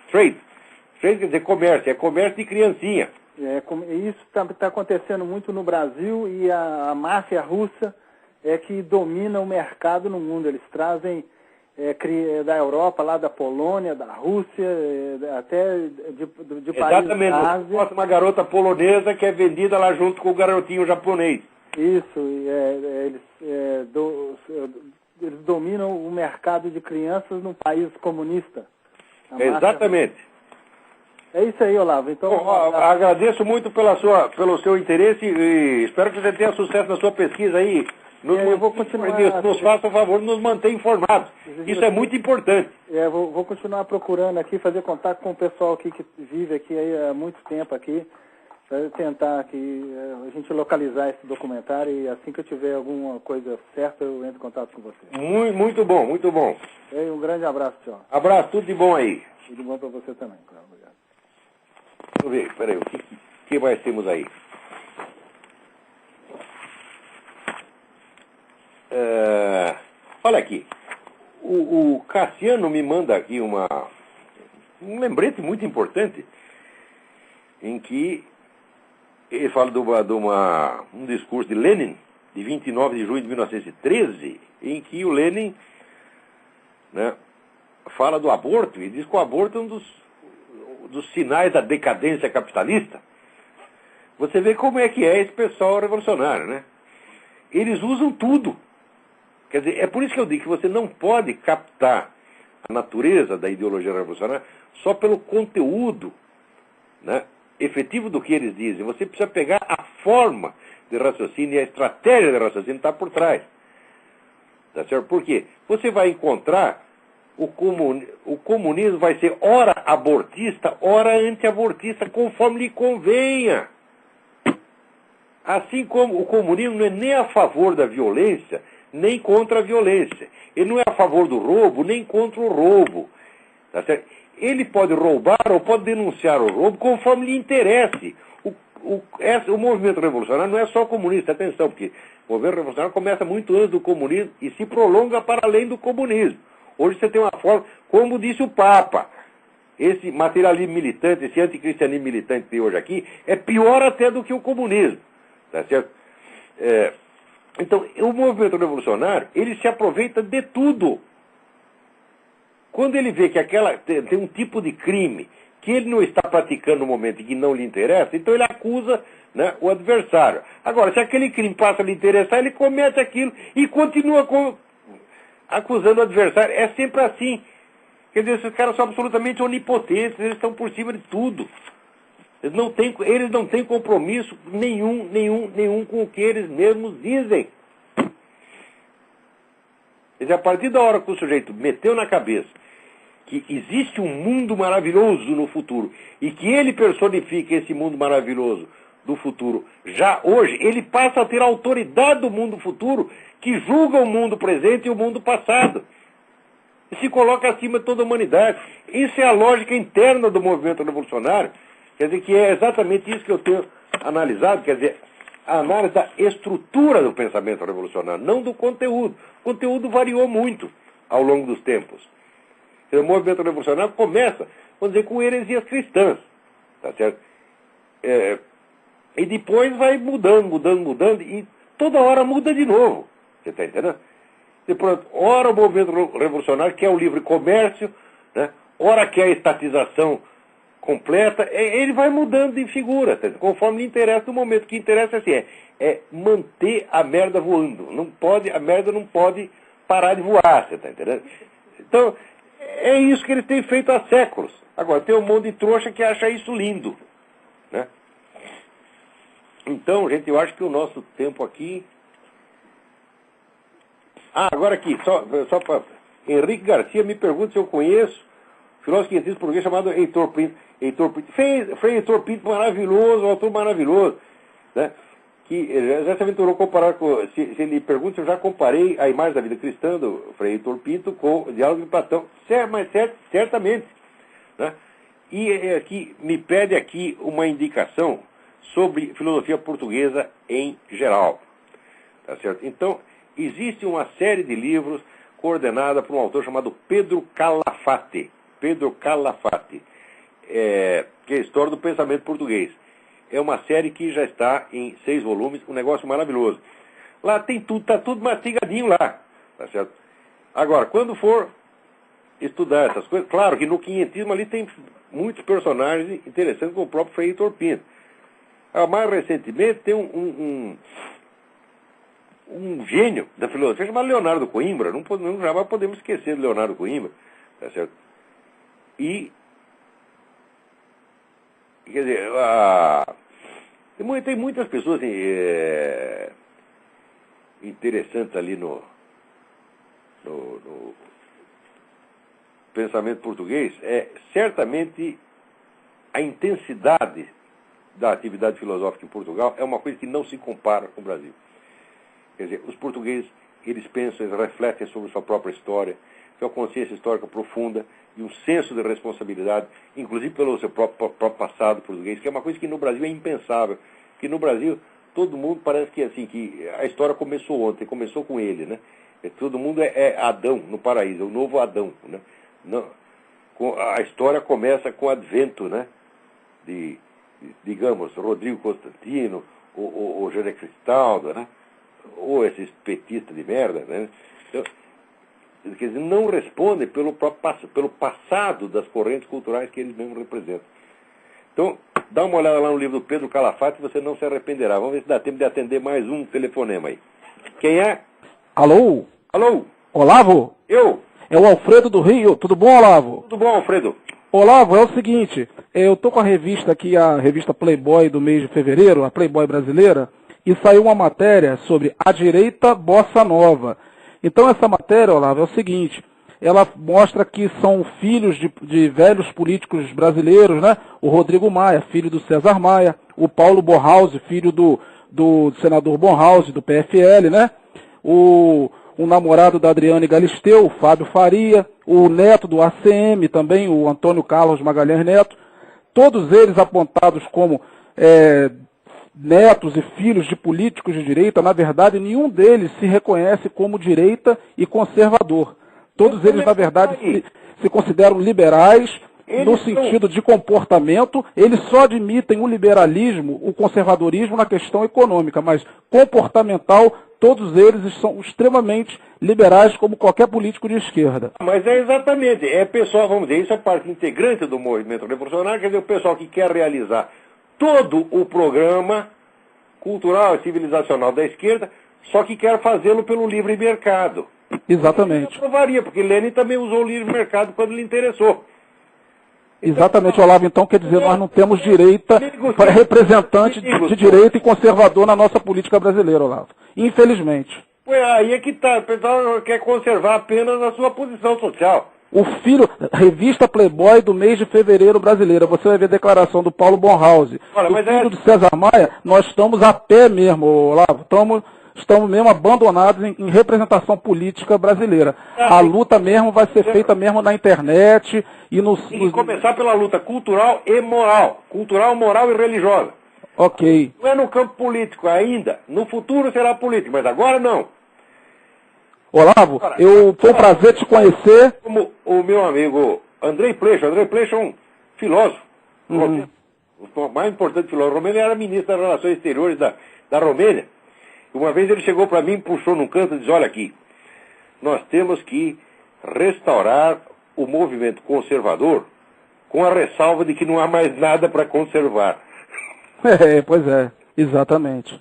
Trade. Trade quer dizer comércio, é comércio de criancinha.
Isso está acontecendo muito no Brasil e a máfia russa é que domina o mercado no mundo. Eles trazem da Europa, lá da Polônia, da Rússia, até de países da Ásia.
Exatamente, uma garota polonesa que é vendida lá junto com o garotinho japonês.
Isso, eles dominam o mercado de crianças num país comunista.
Exatamente.
É isso aí, Olavo. Então,
agradeço muito pelo seu interesse e espero que você tenha sucesso na sua pesquisa aí.
Eu vou continuar.
Nos faça o favor de nos manter informados. Isso é muito importante.
Vou continuar procurando aqui, fazer contato com o pessoal aqui que vive aqui aí há muito tempo aqui, para tentar aqui a gente localizar esse documentário e assim que eu tiver alguma coisa certa eu entro em contato com você.
Muito bom, muito bom.
Um grande abraço, tchau.
Abraço, tudo de bom aí.
Tudo de bom para você também, claro. Obrigado.
Deixa eu ver, peraí, o que mais temos aí? Olha aqui, o Cassiano me manda aqui um lembrete muito importante, em que ele fala de um discurso de Lenin, de 29 de junho de 1913, em que o Lenin, né, fala do aborto, e diz que o aborto é um dos sinais da decadência capitalista. Você vê como é que é esse pessoal revolucionário, né? Eles usam tudo. Quer dizer, é por isso que eu digo que você não pode captar a natureza da ideologia revolucionária só pelo conteúdo, né, efetivo do que eles dizem. Você precisa pegar a forma de raciocínio e a estratégia de raciocínio que está por trás. Tá certo? Por quê? Você vai encontrar o comunismo vai ser ora abortista, ora anti-abortista, conforme lhe convenha. Assim como o comunismo não é nem a favor da violência, nem contra a violência. Ele não é a favor do roubo, nem contra o roubo. Tá certo? Ele pode roubar ou pode denunciar o roubo conforme lhe interesse. O movimento revolucionário não é só comunista, atenção, porque o movimento revolucionário começa muito antes do comunismo e se prolonga para além do comunismo. Hoje você tem uma forma, como disse o Papa, esse materialismo militante, esse anticristianismo militante que tem hoje aqui, é pior até do que o comunismo. Tá certo? Então, o movimento revolucionário, ele se aproveita de tudo. Quando ele vê que tem um tipo de crime que ele não está praticando no momento e que não lhe interessa, então ele acusa, né, o adversário. Agora, se aquele crime passa a lhe interessar, ele comete aquilo e continua acusando o adversário. É sempre assim. Quer dizer, esses caras são absolutamente onipotentes, eles estão por cima de tudo. Eles não têm compromisso nenhum com o que eles mesmos dizem. Quer dizer, a partir da hora que o sujeito meteu na cabeça que existe um mundo maravilhoso no futuro e que ele personifica esse mundo maravilhoso do futuro já hoje, ele passa a ter a autoridade do mundo futuro que julga o mundo presente e o mundo passado. E se coloca acima de toda a humanidade. Isso é a lógica interna do movimento revolucionário. Quer dizer, que é exatamente isso que eu tenho analisado, quer dizer, a análise da estrutura do pensamento revolucionário, não do conteúdo. O conteúdo variou muito ao longo dos tempos. O movimento revolucionário começa, vamos dizer, com heresias cristãs, tá certo? E depois vai mudando, e toda hora muda de novo. Você está entendendo? Depois, ora o movimento revolucionário quer o livre comércio, né? Ora quer a estatização completa, ele vai mudando de figura, tá? Conforme lhe interessa no momento. O que interessa assim, é manter a merda voando. A merda não pode parar de voar, você está entendendo? Então, é isso que eles têm feito há séculos. Agora, tem um monte de trouxa que acha isso lindo, né? Então, gente, eu acho que o nosso tempo aqui... agora aqui, só para... Henrique Garcia me pergunta se eu conheço filósofo cientista português chamado Heitor Pinto. Frei Heitor Pinto, maravilhoso, um autor maravilhoso, né? Que já se aventurou a comparar com... Se ele pergunta se eu já comparei a imagem da vida cristã do Frei Heitor Pinto com o diálogo de Platão. Mas certamente, né? E aqui, me pede aqui uma indicação sobre filosofia portuguesa em geral. Tá certo? Então, existe uma série de livros coordenada por um autor chamado Pedro Calafate. Pedro Calafate. que é a História do Pensamento Português. É uma série que já está em 6 volumes, um negócio maravilhoso. Lá tem tudo, está tudo mastigadinho lá, tá certo? Agora, quando for estudar essas coisas, claro que no quinhentismo ali tem muitos personagens interessantes, como o próprio Frei Heitor Pinto. Mais recentemente tem um gênio da filosofia chamado Leonardo Coimbra. Não jamais podemos esquecer de Leonardo Coimbra, tá certo? E quer dizer, tem muitas pessoas interessantes ali no pensamento português. Certamente a intensidade da atividade filosófica em Portugal é uma coisa que não se compara com o Brasil. Quer dizer, os portugueses, eles pensam, eles refletem sobre sua própria história, têm uma consciência histórica profunda e um senso de responsabilidade, inclusive pelo seu próprio passado português, que é uma coisa que no Brasil é impensável. Que no Brasil, todo mundo parece que, assim, que a história começou ontem, começou com ele, né? Todo mundo é Adão no paraíso, é o novo Adão, né? A história começa com o advento, né? Digamos, Rodrigo Constantino, o José Cristaldo, né? Ou esses petistas de merda, né? Então, quer dizer, não respondem pelo passado das correntes culturais que eles mesmos representam. Então, dá uma olhada lá no livro do Pedro Calafate e você não se arrependerá. Vamos ver se dá tempo de atender mais um telefonema aí. Quem é?
Alô?
Alô?
Olavo?
Eu?
É o Alfredo do Rio. Tudo bom, Olavo?
Tudo bom, Alfredo?
Olavo, é o seguinte, eu tô com a revista aqui, a revista Playboy do mês de fevereiro, a Playboy brasileira, e saiu uma matéria sobre a direita bossa nova. Então essa matéria, Olavo, é o seguinte, ela mostra que são filhos de velhos políticos brasileiros, né? O Rodrigo Maia, filho do César Maia, o Paulo Bornhausen, filho do senador Bornhausen, do PFL, né? O namorado da Adriane Galisteu, o Fábio Faria, o neto do ACM também, o Antônio Carlos Magalhães Neto, todos eles apontados como netos e filhos de políticos de direita. Na verdade, nenhum deles se reconhece como direita e conservador. Todos eles, na verdade, se consideram liberais, no sentido de comportamento. Eles só admitem o liberalismo, o conservadorismo na questão econômica, mas comportamental, todos eles são extremamente liberais, como qualquer político de esquerda.
Mas é exatamente, pessoal, vamos dizer, isso é parte integrante do movimento revolucionário, quer dizer, o pessoal que quer realizar todo o programa cultural e civilizacional da esquerda, só que quer fazê-lo pelo livre mercado.
Exatamente.
Eu provaria, porque Lenin também usou o livre mercado quando lhe interessou.
Exatamente, Olavo. Então, quer dizer, nós não temos direita, representante de direita e conservador na nossa política brasileira, Olavo. Infelizmente.
Aí é que tá. O pessoal quer conservar apenas a sua posição social.
O filho, revista Playboy do mês de fevereiro brasileira, você vai ver a declaração do Paulo Bornhausen, do filho do César Maia. Nós estamos a pé mesmo, Olavo. Estamos mesmo abandonados em representação política brasileira. A luta mesmo vai ser feita mesmo na internet e
Tem que começar pela luta cultural e moral. Cultural, moral e religiosa.
Ok.
Não é no campo político ainda. No futuro será político, mas agora não.
Olavo, foi um prazer te conhecer.
Como o meu amigo Andrei Pleixo. Andrei Pleixo é um filósofo. O mais importante filósofo romeno. Ele era ministro das Relações Exteriores da Romênia. Uma vez ele chegou para mim, puxou num canto e disse: olha aqui, nós temos que restaurar o movimento conservador com a ressalva de que não há mais nada para conservar.
Pois é, exatamente.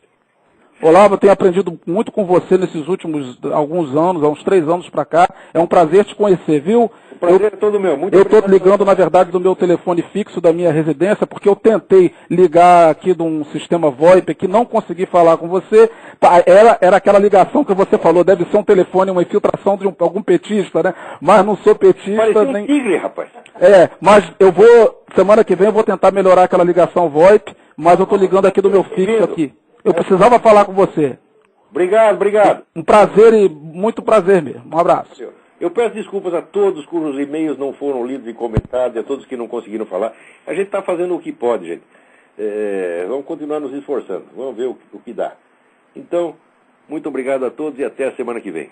Olavo, eu tenho aprendido muito com você nesses últimos alguns anos, há uns 3 anos para cá. É um prazer te conhecer, viu?
O prazer é todo meu. Muito
eu estou ligando, na verdade, do meu telefone fixo da minha residência, porque eu tentei ligar aqui de um sistema VoIP que não consegui falar com você. Era aquela ligação que você falou, deve ser um telefone, uma infiltração de algum petista, né? Mas não sou petista.
Parecia um tigre, rapaz.
Mas semana que vem eu vou tentar melhorar aquela ligação VoIP, mas eu estou ligando aqui do meu fixo aqui. Eu precisava falar com você.
Obrigado.
Um prazer e muito prazer mesmo. Um abraço.
Eu peço desculpas a todos cujos e-mails não foram lidos e comentados, a todos que não conseguiram falar. A gente está fazendo o que pode, gente. Vamos continuar nos esforçando. Vamos ver o que dá. Então, muito obrigado a todos e até a semana que vem.